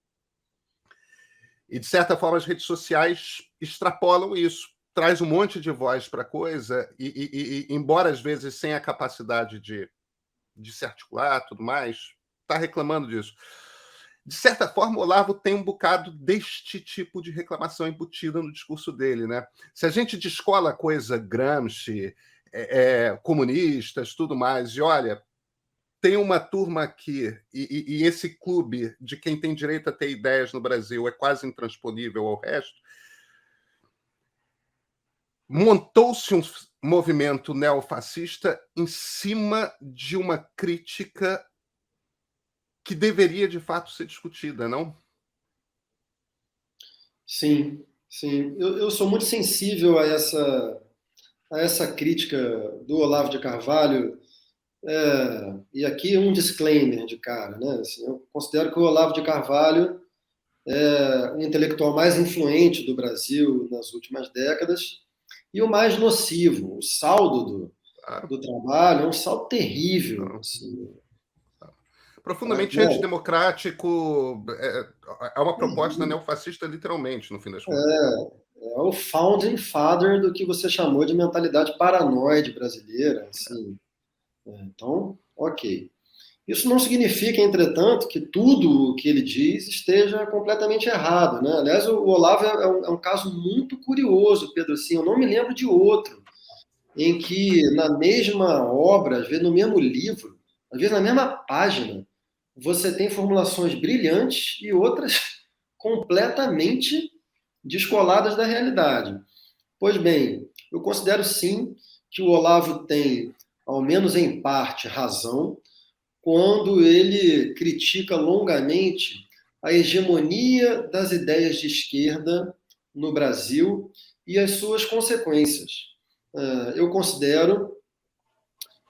E, de certa forma, as redes sociais extrapolam isso, traz um monte de voz para a coisa, e, embora às vezes sem a capacidade de se articular, tudo mais, está reclamando disso. De certa forma, o Olavo tem um bocado deste tipo de reclamação embutida no discurso dele, né? Se a gente descola a coisa Gramsci, comunistas, tudo mais, e olha, tem uma turma aqui, e esse clube de quem tem direito a ter ideias no Brasil é quase intransponível ao resto, montou-se um movimento neofascista em cima de uma crítica que deveria, de fato, ser discutida, não? Sim, sim. Eu sou muito sensível a essa crítica do Olavo de Carvalho, e aqui um disclaimer de cara, né? Assim, eu considero que o Olavo de Carvalho é o intelectual mais influente do Brasil nas últimas décadas e o mais nocivo. O saldo do trabalho é um saldo terrível. Assim, profundamente né? antidemocrático, é uma proposta neofascista, literalmente, no fim das contas. É o founding father do que você chamou de mentalidade paranoide brasileira. Assim. Então, ok. Isso não significa, entretanto, que tudo o que ele diz esteja completamente errado, né? Aliás, o Olavo é um caso muito curioso, Pedro. Assim, eu não me lembro de outro em que, na mesma obra, às vezes no mesmo livro, às vezes na mesma página, você tem formulações brilhantes e outras completamente descoladas da realidade. Pois bem, eu considero sim que o Olavo tem, ao menos em parte, razão quando ele critica longamente a hegemonia das ideias de esquerda no Brasil e as suas consequências. Eu considero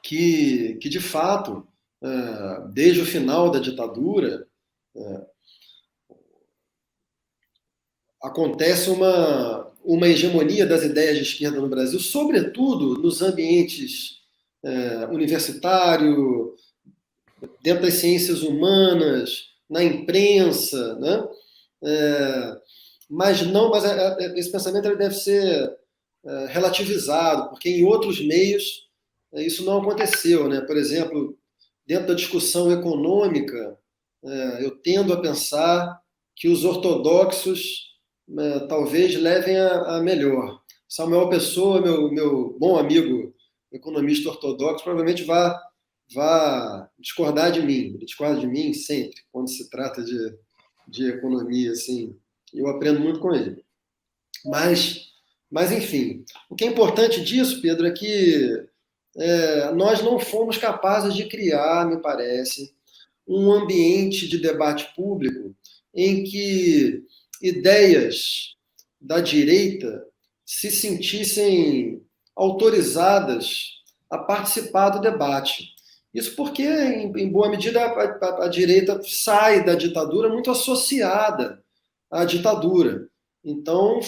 que de fato, desde o final da ditadura, acontece uma hegemonia das ideias de esquerda no Brasil, sobretudo nos ambientes universitário, dentro das ciências humanas, na imprensa, né? Mas esse pensamento ele deve ser relativizado, porque em outros meios isso não aconteceu, né? Por exemplo, dentro da discussão econômica, eu tendo a pensar que os ortodoxos talvez levem a melhor. Samuel Pessoa, meu bom amigo economista ortodoxo, provavelmente vá discordar de mim. Ele discorda de mim sempre, quando se trata de economia, assim. Eu aprendo muito com ele. Mas, enfim, o que é importante disso, Pedro, é que nós não fomos capazes de criar, me parece, um ambiente de debate público em que ideias da direita se sentissem autorizadas a participar do debate. Isso porque, em boa medida, a direita sai da ditadura muito associada à ditadura. Então,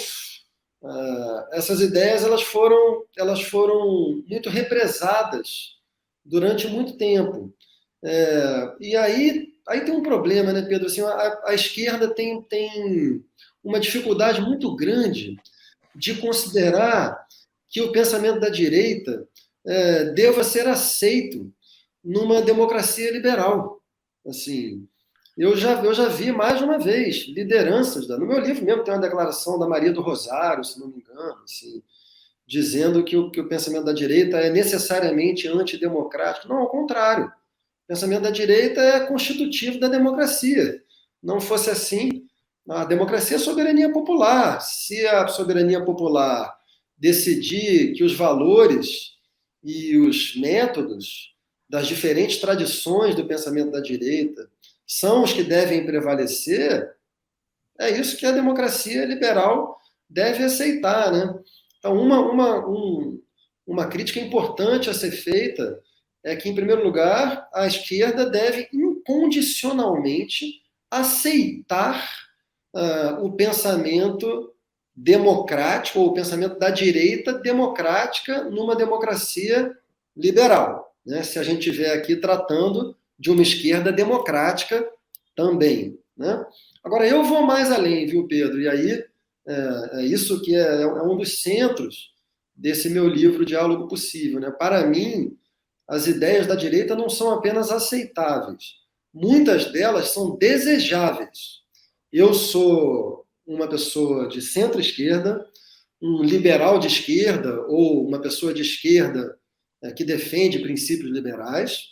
essas ideias elas foram muito represadas durante muito tempo. E aí tem um problema, né, Pedro? Assim, a esquerda tem uma dificuldade muito grande de considerar que o pensamento da direita deva ser aceito numa democracia liberal. Assim, eu já vi mais de uma vez lideranças, no meu livro mesmo tem uma declaração da Maria do Rosário, se não me engano, assim, dizendo que o pensamento da direita é necessariamente antidemocrático. Não, ao contrário. O pensamento da direita é constitutivo da democracia. Não fosse assim, a democracia é soberania popular. Se a soberania popular decidir que os valores e os métodos das diferentes tradições do pensamento da direita são os que devem prevalecer, é isso que a democracia liberal deve aceitar, né? Então, uma crítica importante a ser feita é que, em primeiro lugar, a esquerda deve incondicionalmente aceitar o pensamento democrático, ou o pensamento da direita democrática numa democracia liberal, né? Se a gente estiver aqui tratando de uma esquerda democrática também, né? Agora, eu vou mais além, viu, Pedro? E aí, isso que é um dos centros desse meu livro Diálogo Possível, né? Para mim, as ideias da direita não são apenas aceitáveis, muitas delas são desejáveis. Eu sou uma pessoa de centro-esquerda, um liberal de esquerda, ou uma pessoa de esquerda que defende princípios liberais,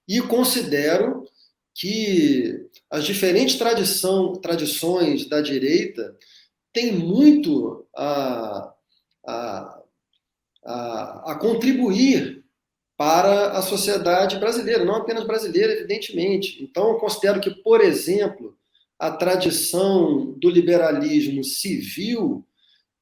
e considero que as diferentes tradições da direita têm muito a contribuir para a sociedade brasileira, não apenas brasileira, evidentemente. Então, eu considero que, por exemplo, a tradição do liberalismo civil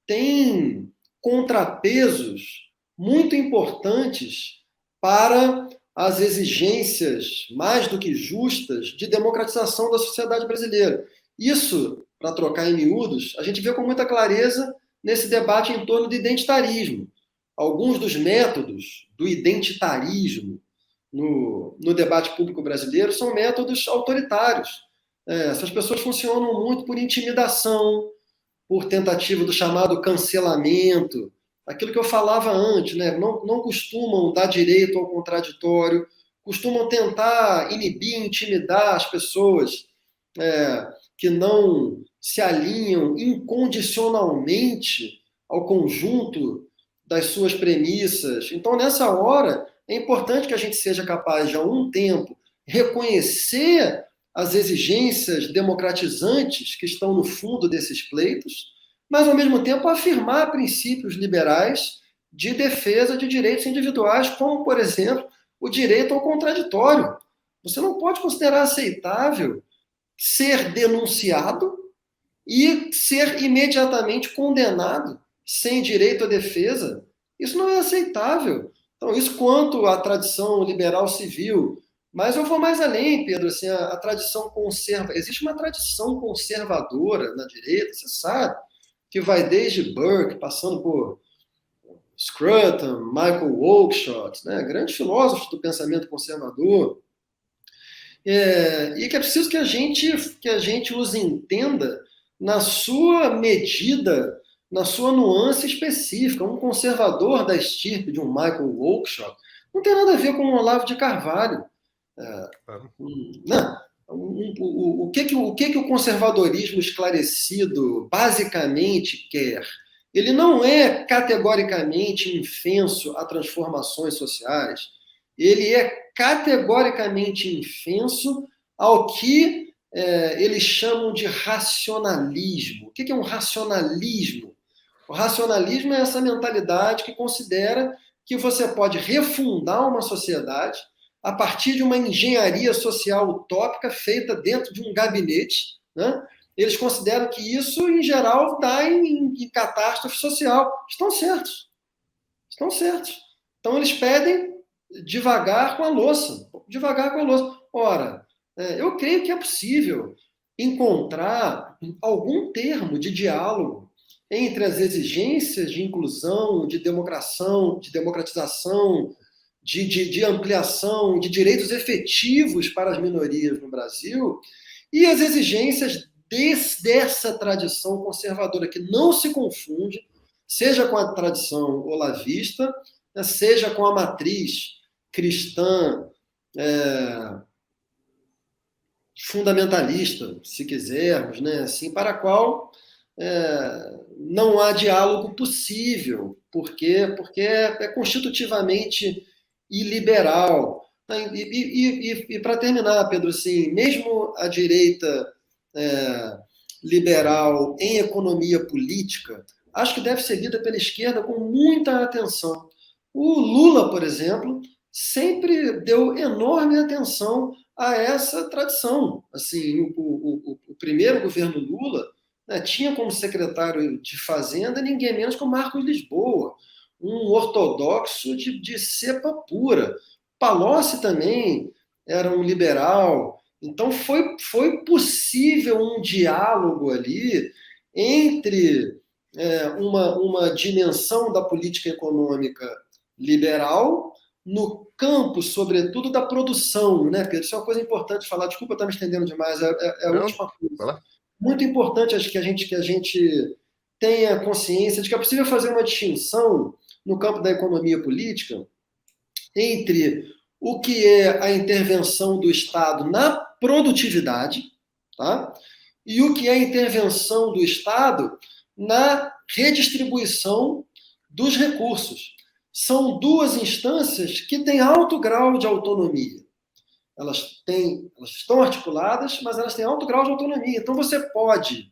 tem contrapesos muito importantes para as exigências mais do que justas de democratização da sociedade brasileira. Isso, para trocar em miúdos, a gente vê com muita clareza nesse debate em torno do identitarismo. Alguns dos métodos do identitarismo no debate público brasileiro são métodos autoritários. Essas pessoas funcionam muito por intimidação, por tentativa do chamado cancelamento, aquilo que eu falava antes, né? Não costumam dar direito ao contraditório, costumam tentar inibir, intimidar as pessoas que não se alinham incondicionalmente ao conjunto das suas premissas. Então, nessa hora, é importante que a gente seja capaz de, a um tempo, reconhecer as exigências democratizantes que estão no fundo desses pleitos, mas, ao mesmo tempo, afirmar princípios liberais de defesa de direitos individuais, como, por exemplo, o direito ao contraditório. Você não pode considerar aceitável ser denunciado e ser imediatamente condenado sem direito à defesa. Isso não é aceitável. Então, isso quanto à tradição liberal civil. Mas eu vou mais além, Pedro, assim, a tradição conserva. Existe uma tradição conservadora na direita, você sabe, que vai desde Burke, passando por Scruton, Michael Oakeshott, né, grandes filósofos do pensamento conservador, e que é preciso que a gente os entenda na sua medida, na sua nuance específica. Um conservador da estirpe de um Michael Oakeshott não tem nada a ver com um Olavo de Carvalho. Não. O que o conservadorismo esclarecido basicamente quer? Ele não é categoricamente infenso a transformações sociais, ele é categoricamente infenso ao que eles chamam de racionalismo. O que é um racionalismo? O racionalismo é essa mentalidade que considera que você pode refundar uma sociedade a partir de uma engenharia social utópica feita dentro de um gabinete, né? Eles consideram que isso, em geral, dá em catástrofe social. Estão certos. Estão certos. Então, eles pedem devagar com a louça. Devagar com a louça. Ora, eu creio que é possível encontrar algum termo de diálogo entre as exigências de inclusão, de democratização, de ampliação de direitos efetivos para as minorias no Brasil e as exigências dessa tradição conservadora, que não se confunde, seja com a tradição olavista, seja com a matriz cristã fundamentalista, se quisermos, né? Assim, para a qual não há diálogo possível, porque é constitutivamente iliberal. E para terminar, Pedro, assim, mesmo a direita liberal em economia política, acho que deve ser vista pela esquerda com muita atenção. O Lula, por exemplo, sempre deu enorme atenção a essa tradição. Assim, o primeiro governo Lula, né, tinha como secretário de Fazenda ninguém menos que o Marcos Lisboa, um ortodoxo de cepa pura. Palocci também era um liberal. Então, foi possível um diálogo ali entre uma dimensão da política econômica liberal no campo, sobretudo, da produção, né, Pedro? Isso é uma coisa importante falar. Desculpa estar me estendendo demais, é a última coisa. Muito importante, acho que a gente tenha consciência de que é possível fazer uma distinção no campo da economia política entre o que é a intervenção do Estado na produtividade, tá? E o que é a intervenção do Estado na redistribuição dos recursos. São duas instâncias que têm alto grau de autonomia. Elas estão articuladas, mas elas têm alto grau de autonomia. Então você pode,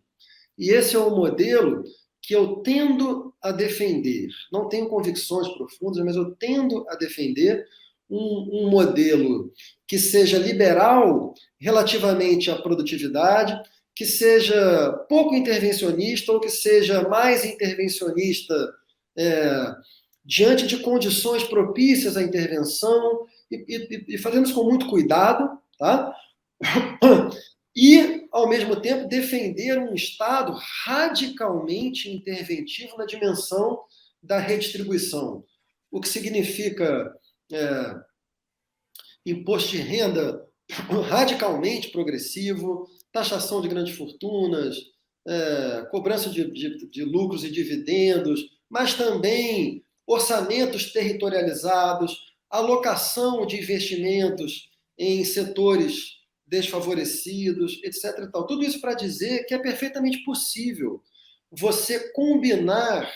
e esse é o modelo que eu tendo a defender, não tenho convicções profundas, mas eu tendo a defender um modelo que seja liberal relativamente à produtividade, que seja pouco intervencionista ou que seja mais intervencionista diante de condições propícias à intervenção e fazemos com muito cuidado, tá? E, ao mesmo tempo, defender um Estado radicalmente interventivo na dimensão da redistribuição, o que significa imposto de renda radicalmente progressivo, taxação de grandes fortunas, cobrança de lucros e dividendos, mas também orçamentos territorializados, alocação de investimentos em setores desfavorecidos, etc. E tal. Tudo isso para dizer que é perfeitamente possível você combinar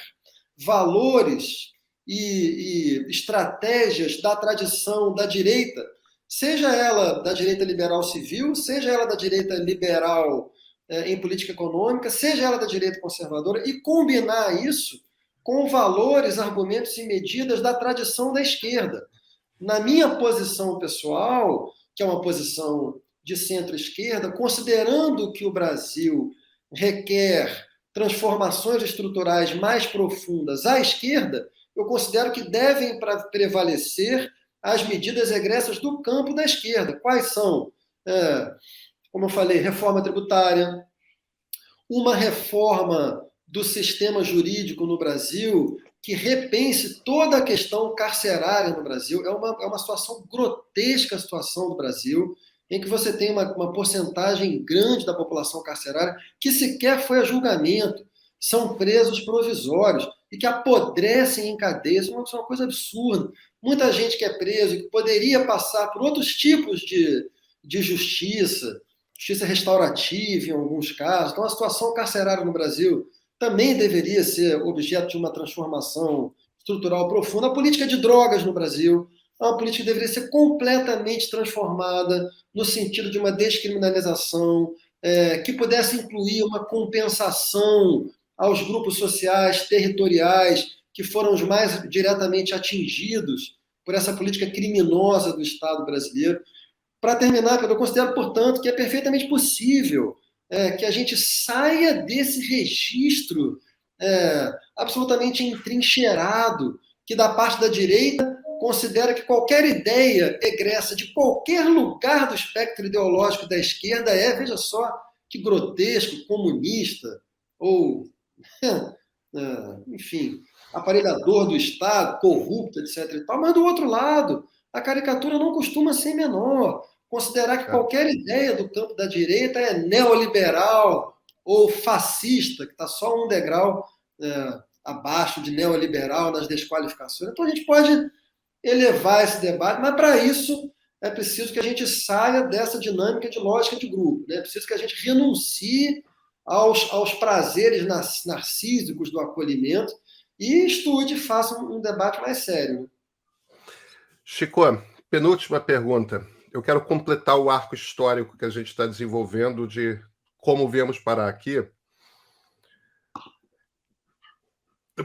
valores e estratégias da tradição da direita, seja ela da direita liberal civil, seja ela da direita liberal em política econômica, seja ela da direita conservadora, e combinar isso com valores, argumentos e medidas da tradição da esquerda. Na minha posição pessoal, que é uma posição de centro-esquerda, considerando que o Brasil requer transformações estruturais mais profundas à esquerda, eu considero que devem prevalecer as medidas egressas do campo da esquerda. Quais são? Como eu falei, reforma tributária, uma reforma do sistema jurídico no Brasil que repense toda a questão carcerária no Brasil. É uma situação grotesca, a situação do Brasil, em que você tem uma porcentagem grande da população carcerária que sequer foi a julgamento, são presos provisórios e que apodrecem em cadeias. Isso é uma coisa absurda. Muita gente que é preso e que poderia passar por outros tipos de justiça restaurativa em alguns casos. Então, a situação carcerária no Brasil também deveria ser objeto de uma transformação estrutural profunda. A política de drogas no Brasil é uma política que deveria ser completamente transformada no sentido de uma descriminalização, que pudesse incluir uma compensação aos grupos sociais, territoriais, que foram os mais diretamente atingidos por essa política criminosa do Estado brasileiro. Para terminar, Pedro, eu considero, portanto, que é perfeitamente possível que a gente saia desse registro absolutamente entrincheirado, que da parte da direita considera que qualquer ideia egressa de qualquer lugar do espectro ideológico da esquerda veja só, que grotesco, comunista, ou, enfim, aparelhador do Estado, corrupto, etc. e tal. Mas, do outro lado, a caricatura não costuma ser menor. Considerar que qualquer ideia do campo da direita é neoliberal ou fascista, que está só um degrau abaixo de neoliberal nas desqualificações. Então, a gente pode elevar esse debate, mas para isso é preciso que a gente saia dessa dinâmica de lógica de grupo. Né? É preciso que a gente renuncie aos prazeres narcísicos do acolhimento e estude e faça um debate mais sério. Chico, penúltima pergunta. Eu quero completar o arco histórico que a gente está desenvolvendo de como viemos parar aqui.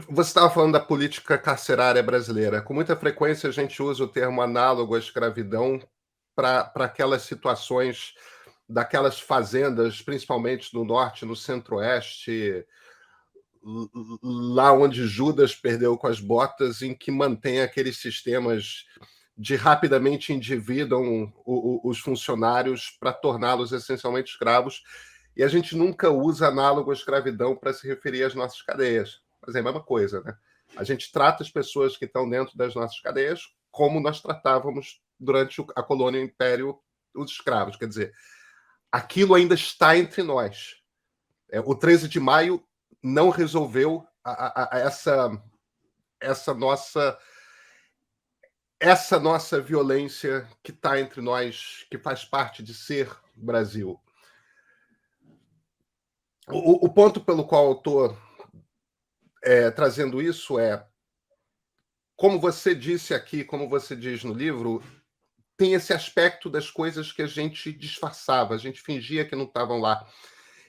Você estava falando da política carcerária brasileira. Com muita frequência, a gente usa o termo análogo à escravidão para aquelas situações daquelas fazendas, principalmente no norte, no centro-oeste, lá onde Judas perdeu com as botas, em que mantém aqueles sistemas de rapidamente endividam os funcionários para torná-los essencialmente escravos. E a gente nunca usa análogo à escravidão para se referir às nossas cadeias. Mas é a mesma coisa, né? A gente trata as pessoas que estão dentro das nossas cadeias como nós tratávamos durante a colônia e o império os escravos. Quer dizer, aquilo ainda está entre nós. O 13 de maio não resolveu essa nossa violência que está entre nós, que faz parte de ser Brasil. O ponto pelo qual eu estou trazendo isso como você disse aqui, como você diz no livro, tem esse aspecto das coisas que a gente disfarçava, a gente fingia que não estavam lá.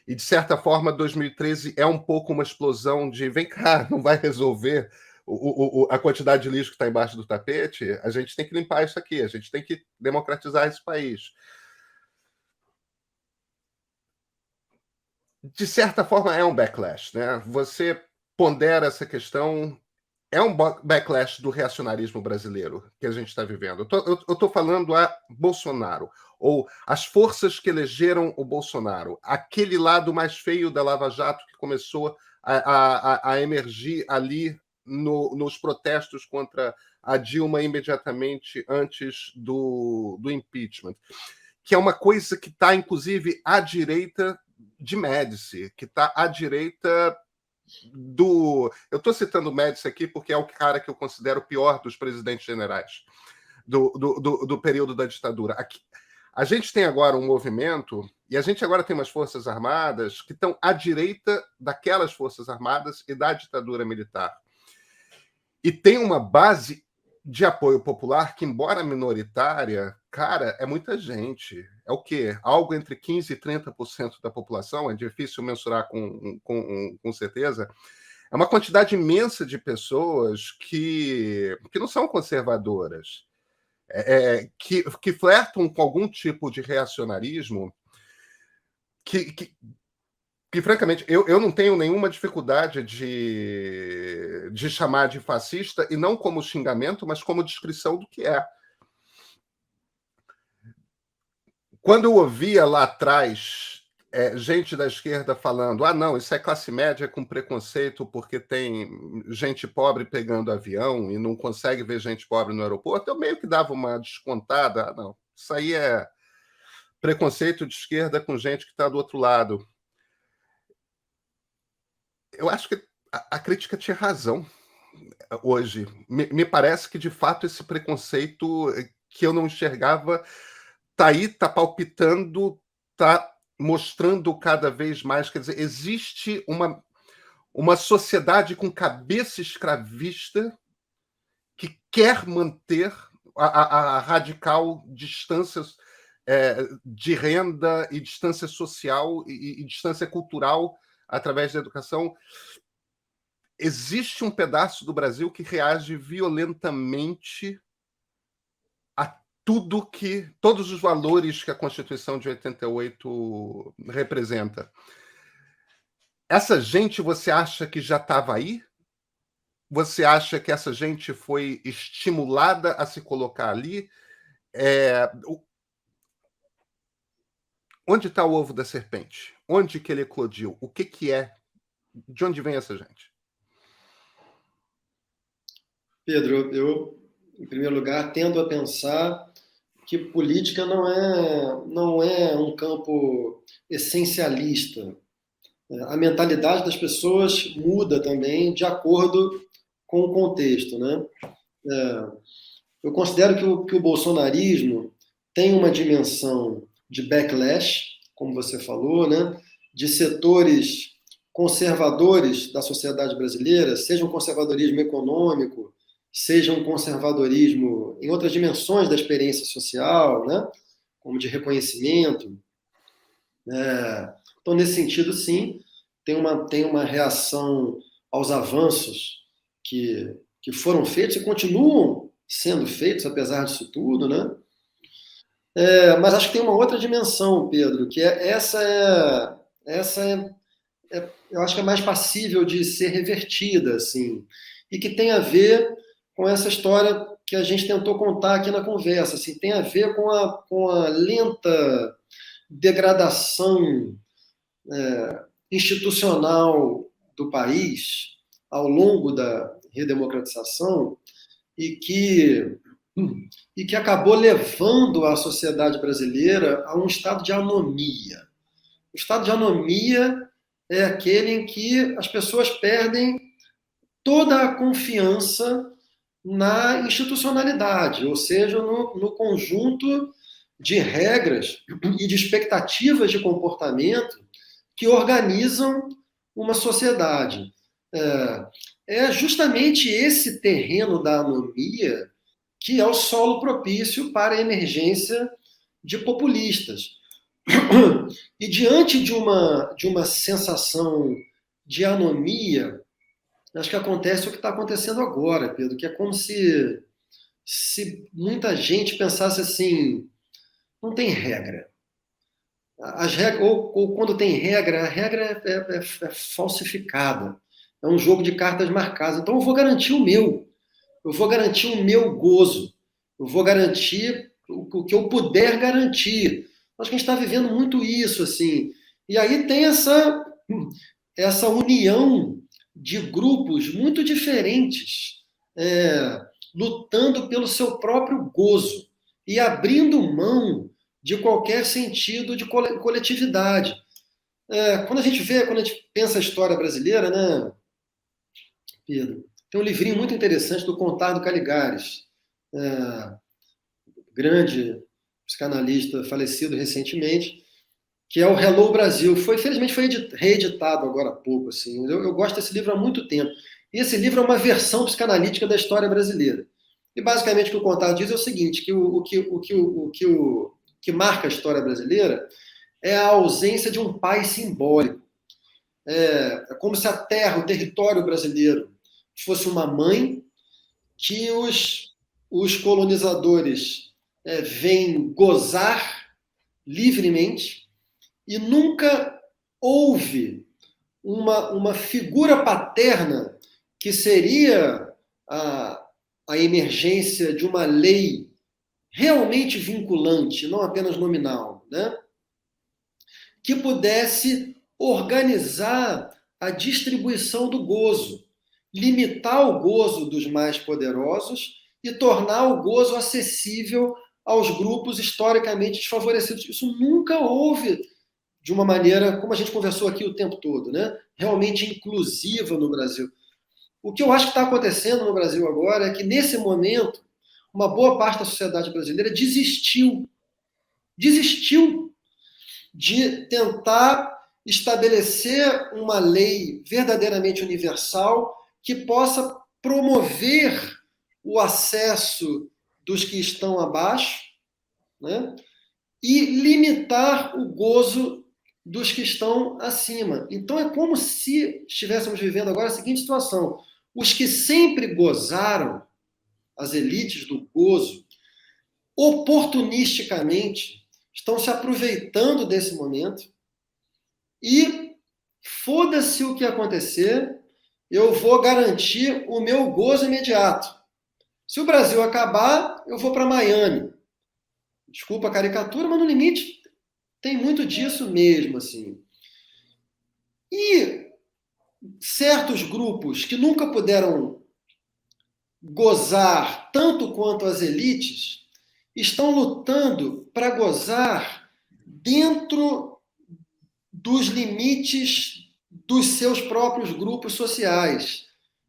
E, de certa forma, 2013 é um pouco uma explosão de vem cá, não vai resolver a quantidade de lixo que está embaixo do tapete, a gente tem que limpar isso aqui, a gente tem que democratizar esse país. De certa forma, é um backlash, né? Você pondera essa questão, é um backlash do reacionarismo brasileiro que a gente está vivendo. Eu estou falando a Bolsonaro, ou as forças que elegeram o Bolsonaro, aquele lado mais feio da Lava Jato que começou a emergir ali nos protestos contra a Dilma imediatamente antes do impeachment, que é uma coisa que está, inclusive, à direita de Médici, que está à direita do... Eu estou citando o Médici aqui porque é o cara que eu considero o pior dos presidentes generais do período da ditadura. Aqui, a gente tem agora um movimento, e a gente agora tem umas forças armadas que estão à direita daquelas forças armadas e da ditadura militar. E tem uma base de apoio popular que, embora minoritária, cara, é muita gente. É o quê? Algo entre 15% e 30% da população, é difícil mensurar com certeza. É uma quantidade imensa de pessoas que não são conservadoras, que flertam com algum tipo de reacionarismo que francamente, eu não tenho nenhuma dificuldade de chamar de fascista, e não como xingamento, mas como descrição do que é. Quando eu ouvia lá atrás gente da esquerda falando não, isso é classe média com preconceito porque tem gente pobre pegando avião e não consegue ver gente pobre no aeroporto, eu meio que dava uma descontada. Não, isso aí é preconceito de esquerda com gente que está do outro lado. Eu acho que a crítica tinha razão hoje. Me parece que, de fato, esse preconceito que eu não enxergava está aí, está palpitando, está mostrando cada vez mais. Quer dizer, existe uma sociedade com cabeça escravista que quer manter a radical distância de renda e distância social e distância cultural através da educação. Existe um pedaço do Brasil que reage violentamente todos os valores que a Constituição de 88 representa. Essa gente, você acha que já estava aí? Você acha que essa gente foi estimulada a se colocar ali? Onde está o ovo da serpente? Onde que ele eclodiu? O que é? De onde vem essa gente? Pedro, eu, em primeiro lugar, tendo a pensar que política não é um campo essencialista. A mentalidade das pessoas muda também de acordo com o contexto, né? Eu considero que o bolsonarismo tem uma dimensão de backlash, como você falou, né? De setores conservadores da sociedade brasileira, seja um conservadorismo econômico, seja um conservadorismo em outras dimensões da experiência social, né? Como de reconhecimento. Então, nesse sentido, sim, tem uma reação aos avanços que foram feitos e continuam sendo feitos, apesar disso tudo, né? Mas acho que tem uma outra dimensão, Pedro, que eu acho que é mais passível de ser revertida, assim, e que tem a ver com essa história que a gente tentou contar aqui na conversa, assim, tem a ver com a lenta degradação institucional do país ao longo da redemocratização e que acabou levando a sociedade brasileira a um estado de anomia. O estado de anomia é aquele em que as pessoas perdem toda a confiança na institucionalidade, ou seja, no conjunto de regras e de expectativas de comportamento que organizam uma sociedade. É justamente esse terreno da anomia que é o solo propício para a emergência de populistas. E diante de uma sensação de anomia, acho que acontece o que está acontecendo agora, Pedro, que é como se muita gente pensasse assim, não tem regra. As regras ou quando tem regra, a regra é falsificada. É um jogo de cartas marcadas. Então eu vou garantir o meu. Eu vou garantir o meu gozo. Eu vou garantir o que eu puder garantir. Acho que a gente está vivendo muito isso, assim. E aí tem essa união de grupos muito diferentes, lutando pelo seu próprio gozo e abrindo mão de qualquer sentido de coletividade. Quando a gente pensa a história brasileira, né, Pedro, tem um livrinho muito interessante do Contar do Caligares, grande psicanalista falecido recentemente, que é o Hello Brasil. Felizmente foi reeditado agora há pouco. Assim. Eu gosto desse livro há muito tempo. E esse livro é uma versão psicanalítica da história brasileira. E basicamente o que o Contar diz é o seguinte, que o que marca a história brasileira é a ausência de um pai simbólico. É como se a terra, o território brasileiro, fosse uma mãe que os colonizadores vêm gozar livremente e nunca houve uma figura paterna que seria a emergência de uma lei realmente vinculante, não apenas nominal, né? Que pudesse organizar a distribuição do gozo, limitar o gozo dos mais poderosos e tornar o gozo acessível aos grupos historicamente desfavorecidos. Isso nunca houve de uma maneira, como a gente conversou aqui o tempo todo, né? Realmente inclusiva no Brasil. O que eu acho que está acontecendo no Brasil agora é que, nesse momento, uma boa parte da sociedade brasileira desistiu de tentar estabelecer uma lei verdadeiramente universal que possa promover o acesso dos que estão abaixo, né? E limitar o gozo dos que estão acima. Então é como se estivéssemos vivendo agora a seguinte situação: os que sempre gozaram, as elites do gozo, oportunisticamente estão se aproveitando desse momento e foda-se o que acontecer, eu vou garantir o meu gozo imediato. Se o Brasil acabar, eu vou para Miami. Desculpa a caricatura, mas no limite tem muito disso mesmo, assim. E certos grupos que nunca puderam gozar tanto quanto as elites estão lutando para gozar dentro dos limites dos seus próprios grupos sociais.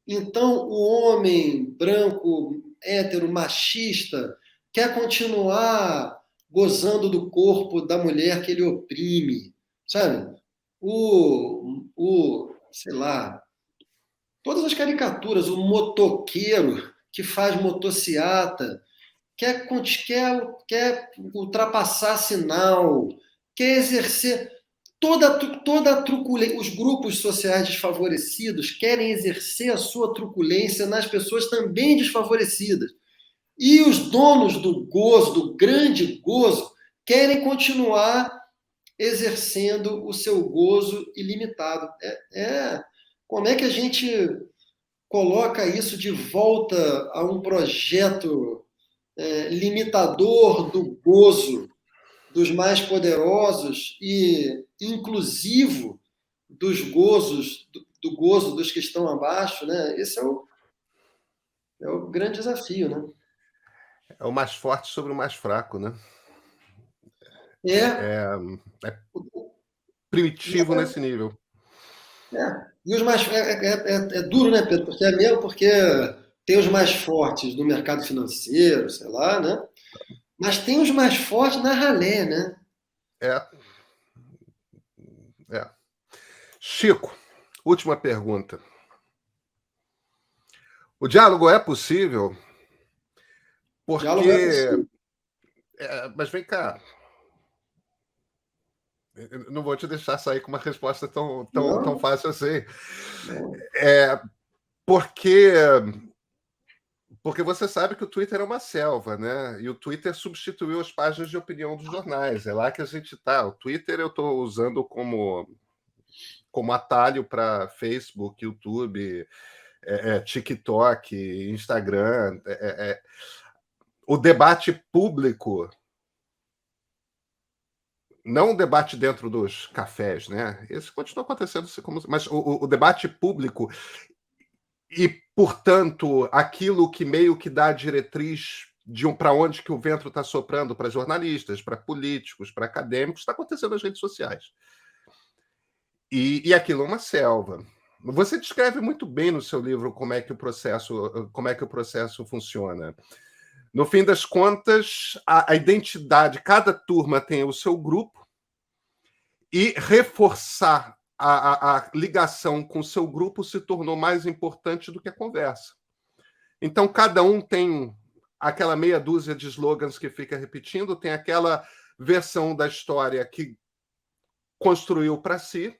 Então, o homem branco, hétero, machista, quer continuar gozando do corpo da mulher que ele oprime, sabe? Sei lá, todas as caricaturas, o motoqueiro que faz motociata, quer ultrapassar sinal, quer exercer toda a truculência. Os grupos sociais desfavorecidos querem exercer a sua truculência nas pessoas também desfavorecidas. E os donos do gozo, do grande gozo, querem continuar exercendo o seu gozo ilimitado. Como é que a gente coloca isso de volta a um projeto limitador do gozo dos mais poderosos e inclusivo dos gozos, do gozo dos que estão abaixo, né? Esse é o grande desafio, né? É o mais forte sobre o mais fraco, né? É, É primitivo nesse nível. E os mais é duro, né, Pedro? Porque é mesmo porque tem os mais fortes no mercado financeiro, sei lá, né? Mas tem os mais fortes na ralé, né? É. Chico, última pergunta. O diálogo é possível Diálogo é porque... possível. mas vem cá. Eu não vou te deixar sair com uma resposta tão fácil assim. Não. Porque você sabe que o Twitter é uma selva, né? E o Twitter substituiu as páginas de opinião dos jornais. É lá que a gente está. O Twitter eu estou usando como atalho para Facebook, YouTube, TikTok, Instagram. O debate público, não o debate dentro dos cafés, né? Esse continua acontecendo, mas o debate público e, portanto, aquilo que meio que dá a diretriz para onde que o vento está soprando para jornalistas, para políticos, para acadêmicos, está acontecendo nas redes sociais. E aquilo é uma selva. Você descreve muito bem no seu livro como é que o processo funciona. No fim das contas, a identidade, cada turma tem o seu grupo, e reforçar a ligação com o seu grupo se tornou mais importante do que a conversa. Então, cada um tem aquela meia dúzia de slogans que fica repetindo, tem aquela versão da história que construiu para si,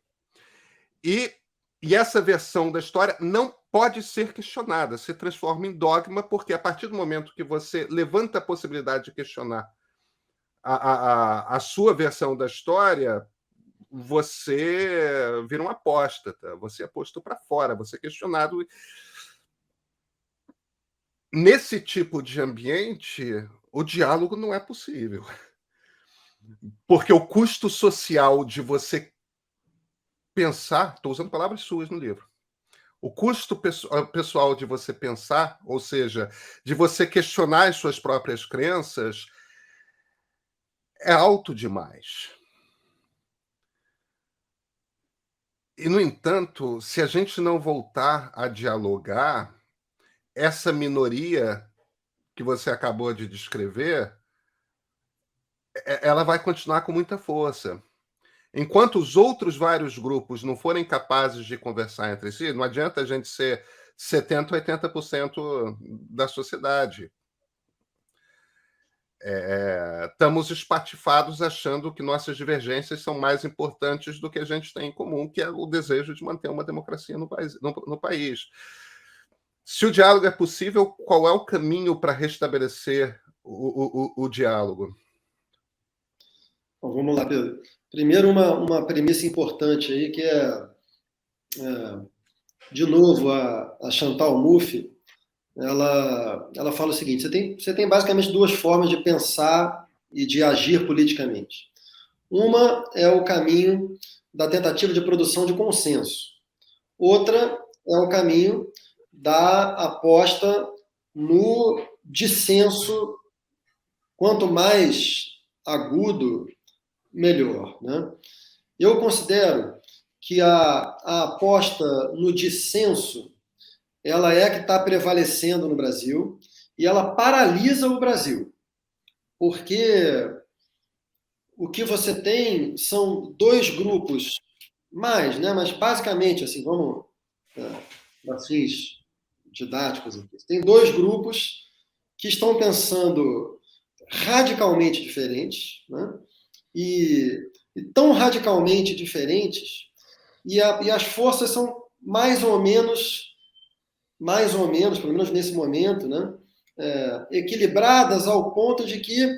e essa versão da história não pode ser questionada, se transforma em dogma, porque a partir do momento que você levanta a possibilidade de questionar a sua versão da história, você vira um apóstata, você é posto para fora, você é questionado. Nesse tipo de ambiente, o diálogo não é possível. Porque o custo social de você pensar, estou usando palavras suas no livro, o custo pessoal de você pensar, ou seja, de você questionar as suas próprias crenças, é alto demais. E, no entanto, se a gente não voltar a dialogar, essa minoria que você acabou de descrever, ela vai continuar com muita força. Enquanto os outros vários grupos não forem capazes de conversar entre si, não adianta a gente ser 70% ou 80% da sociedade. Estamos espatifados achando que nossas divergências são mais importantes do que a gente tem em comum, que é o desejo de manter uma democracia no país. Se o diálogo é possível, qual é o caminho para restabelecer o diálogo? Bom, vamos lá, Pedro. Primeiro, uma premissa importante aí, que de novo, a Chantal Mouffe, ela fala o seguinte: você tem basicamente duas formas de pensar e de agir politicamente. Uma é o caminho da tentativa de produção de consenso. Outra é o caminho da aposta no dissenso, quanto mais agudo, melhor, né? Eu considero que a aposta no dissenso, ela é a que está prevalecendo no Brasil e ela paralisa o Brasil, porque o que você tem são dois grupos mais, né? Mas basicamente, assim, vamos para fins didáticos aqui. Tem dois grupos que estão pensando radicalmente diferentes, né? E tão radicalmente diferentes, e as forças são mais ou menos, pelo menos nesse momento, né? Equilibradas ao ponto de que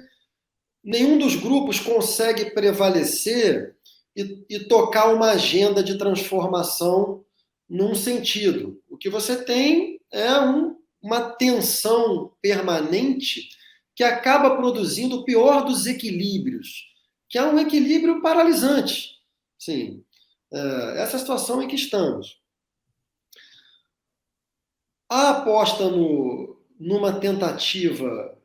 nenhum dos grupos consegue prevalecer e tocar uma agenda de transformação num sentido. O que você tem é uma tensão permanente que acaba produzindo o pior dos equilíbrios, que é um equilíbrio paralisante. Sim, essa é a situação em que estamos. A aposta numa tentativa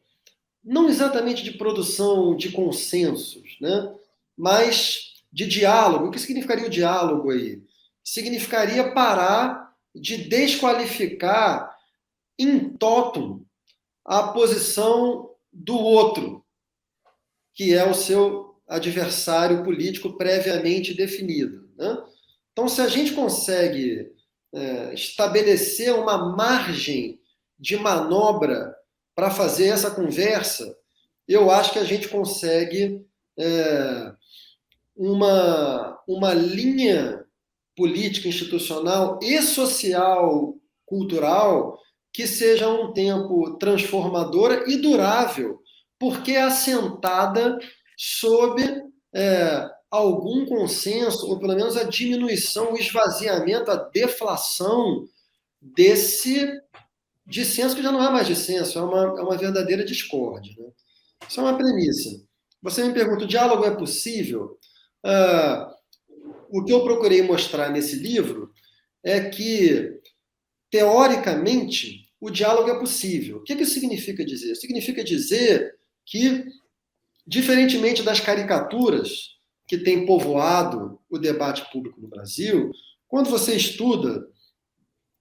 não exatamente de produção de consensos, né? Mas de diálogo. O que significaria o diálogo aí? Significaria parar de desqualificar in totum a posição do outro, que é o seu adversário político previamente definido, né? Então, se a gente consegue estabelecer uma margem de manobra para fazer essa conversa, eu acho que a gente consegue uma linha política, institucional e social, cultural, que seja um tempo transformadora e durável, porque é assentada sob algum consenso, ou pelo menos a diminuição, o esvaziamento, a deflação desse dissenso que já não é mais dissenso, é uma verdadeira discórdia, né? Isso é uma premissa. Você me pergunta, o diálogo é possível? O que eu procurei mostrar nesse livro é que, teoricamente, o diálogo é possível. O que isso significa dizer? Significa dizer que, diferentemente das caricaturas que têm povoado o debate público no Brasil, quando você estuda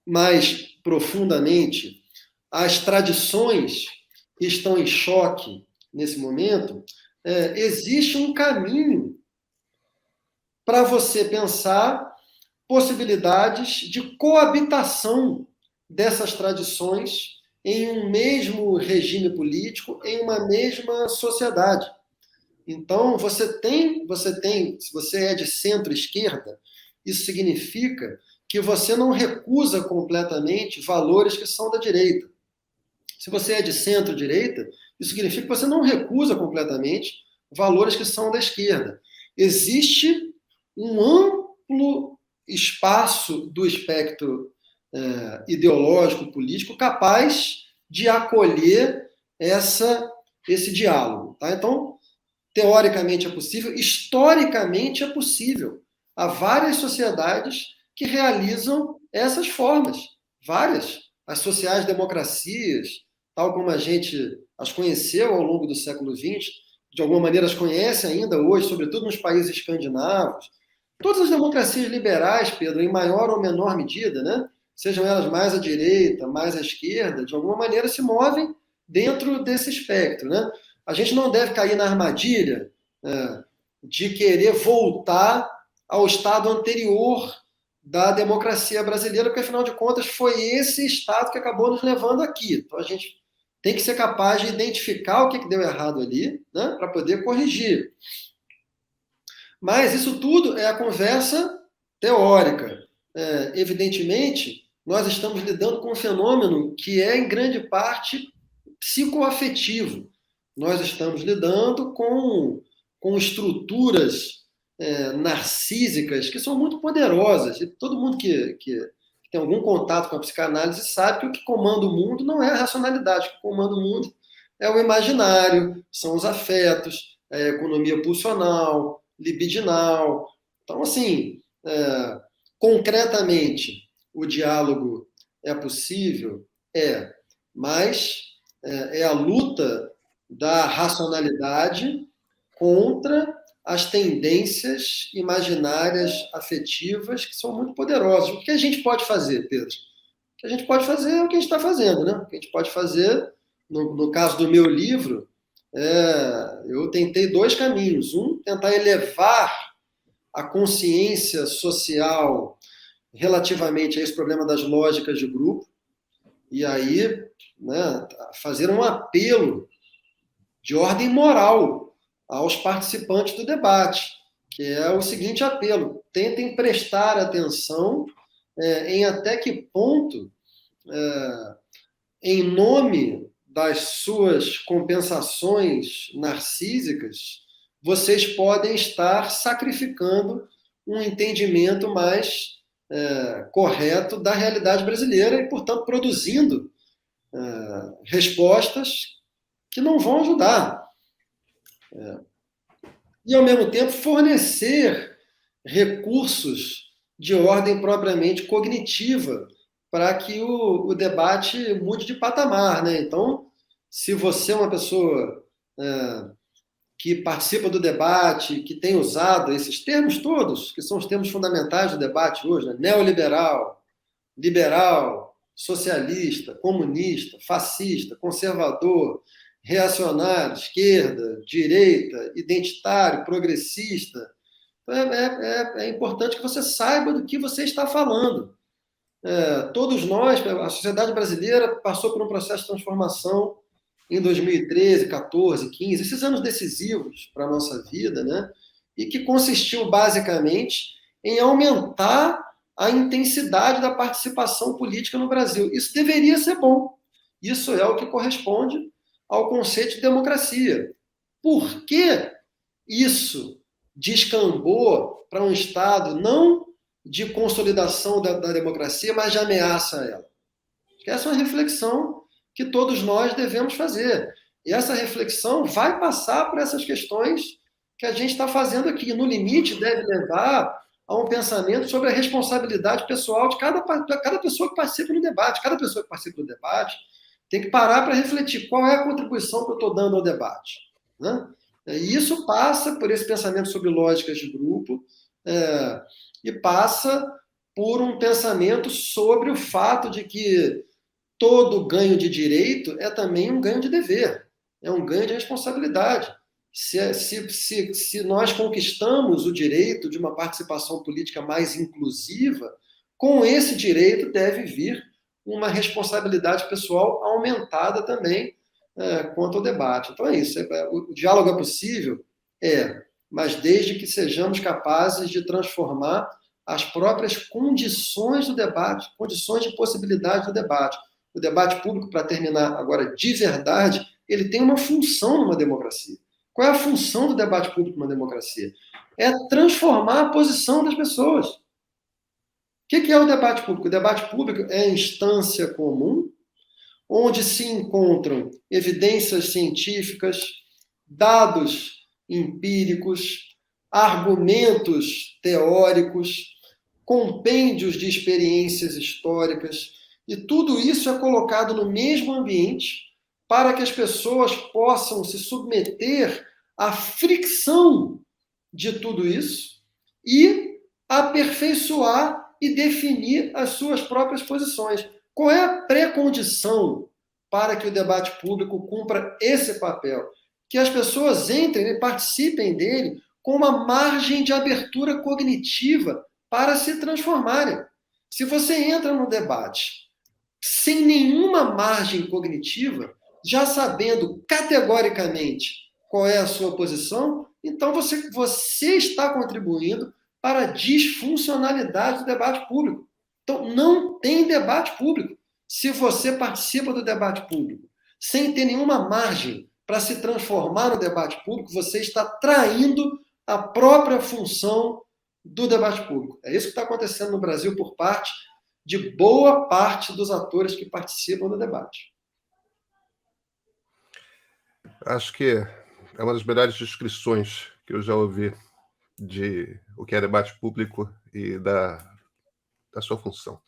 mais profundamente as tradições que estão em choque nesse momento, existe um caminho para você pensar possibilidades de coabitação dessas tradições em um mesmo regime político, em uma mesma sociedade. Então, você tem, se você é de centro-esquerda, isso significa que você não recusa completamente valores que são da direita. Se você é de centro-direita, isso significa que você não recusa completamente valores que são da esquerda. Existe um amplo espaço do espectro ideológico, político, capaz de acolher esse diálogo. Tá? Então, teoricamente é possível, historicamente é possível. Há várias sociedades que realizam essas formas, várias. As sociais-democracias, tal como a gente as conheceu ao longo do século XX, de alguma maneira as conhece ainda hoje, sobretudo nos países escandinavos. Todas as democracias liberais, Pedro, em maior ou menor medida, né? Sejam elas mais à direita, mais à esquerda, de alguma maneira se movem dentro desse espectro, né? A gente não deve cair na armadilha de querer voltar ao estado anterior da democracia brasileira, porque, afinal de contas, foi esse estado que acabou nos levando aqui. Então, a gente tem que ser capaz de identificar o que deu errado ali, né, para poder corrigir. Mas isso tudo é a conversa teórica. Evidentemente, nós estamos lidando com um fenômeno que é, em grande parte, psicoafetivo. nós estamos lidando com estruturas narcísicas que são muito poderosas. E todo mundo que tem algum contato com a psicanálise sabe que o que comanda o mundo não é a racionalidade, o que comanda o mundo é o imaginário, são os afetos, é a economia pulsional, libidinal. Então, assim, concretamente, o diálogo é possível? Mas é a luta da racionalidade contra as tendências imaginárias afetivas que são muito poderosas. O que a gente pode fazer, Pedro? O que a gente pode fazer é o que a gente está fazendo, né? O que a gente pode fazer, no caso do meu livro, eu tentei dois caminhos. Um, tentar elevar a consciência social relativamente a esse problema das lógicas de grupo, e aí, né, fazer um apelo de ordem moral aos participantes do debate, que é o seguinte apelo: tentem prestar atenção em até que ponto, em nome das suas compensações narcísicas, vocês podem estar sacrificando um entendimento mais correto da realidade brasileira e, portanto, produzindo respostas que não vão ajudar. E, ao mesmo tempo, fornecer recursos de ordem propriamente cognitiva para que o debate mude de patamar, né? Então, se você é uma pessoa que participa do debate, que tem usado esses termos todos, que são os termos fundamentais do debate hoje, né? Neoliberal, liberal, socialista, comunista, fascista, conservador, reacionário, esquerda, direita, identitário, progressista. Então, é importante que você saiba do que você está falando. Todos nós, a sociedade brasileira passou por um processo de transformação em 2013, 14, 15, esses anos decisivos para a nossa vida, né? E que consistiu basicamente em aumentar a intensidade da participação política no Brasil. Isso deveria ser bom. Isso é o que corresponde ao conceito de democracia. Por que isso descambou para um Estado não de consolidação da democracia, mas de ameaça a ela? Essa é uma reflexão que todos nós devemos fazer. E essa reflexão vai passar por essas questões que a gente está fazendo aqui. No limite, deve levar a um pensamento sobre a responsabilidade pessoal de cada pessoa que participa no debate. Cada pessoa que participa do debate tem que parar para refletir qual é a contribuição que eu estou dando ao debate, né? E isso passa por esse pensamento sobre lógicas de grupo e passa por um pensamento sobre o fato de que todo ganho de direito é também um ganho de dever, é um ganho de responsabilidade. Se nós conquistamos o direito de uma participação política mais inclusiva, com esse direito deve vir uma responsabilidade pessoal aumentada também quanto ao debate. Então é isso. O diálogo é possível? Mas desde que sejamos capazes de transformar as próprias condições do debate, condições de possibilidade do debate. O debate público, para terminar agora de verdade, ele tem uma função numa democracia. Qual é a função do debate público numa democracia? É transformar a posição das pessoas. O que é o debate público? O debate público é a instância comum onde se encontram evidências científicas, dados empíricos, argumentos teóricos, compêndios de experiências históricas, e tudo isso é colocado no mesmo ambiente para que as pessoas possam se submeter à fricção de tudo isso e aperfeiçoar e definir as suas próprias posições. Qual é a pré-condição para que o debate público cumpra esse papel? Que as pessoas entrem e participem dele com uma margem de abertura cognitiva para se transformarem. Se você entra no debate sem nenhuma margem cognitiva, já sabendo categoricamente qual é a sua posição, então você está contribuindo para a disfuncionalidade do debate público. Então, não tem debate público. Se você participa do debate público sem ter nenhuma margem para se transformar no debate público, você está traindo a própria função do debate público. É isso que está acontecendo no Brasil por parte de boa parte dos atores que participam do debate. Acho que é uma das melhores descrições que eu já ouvi de o que é debate público e da sua função.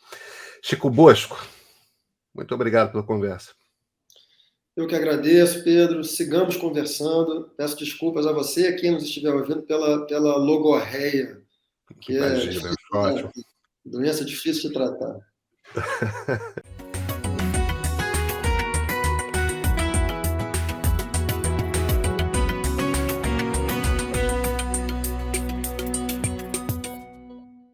Chico Bosco, muito obrigado pela conversa. Eu que agradeço, Pedro. Sigamos conversando. Peço desculpas a você, quem nos estiver ouvindo, pela logorreia, que Imagina, é ótimo. doença difícil de tratar.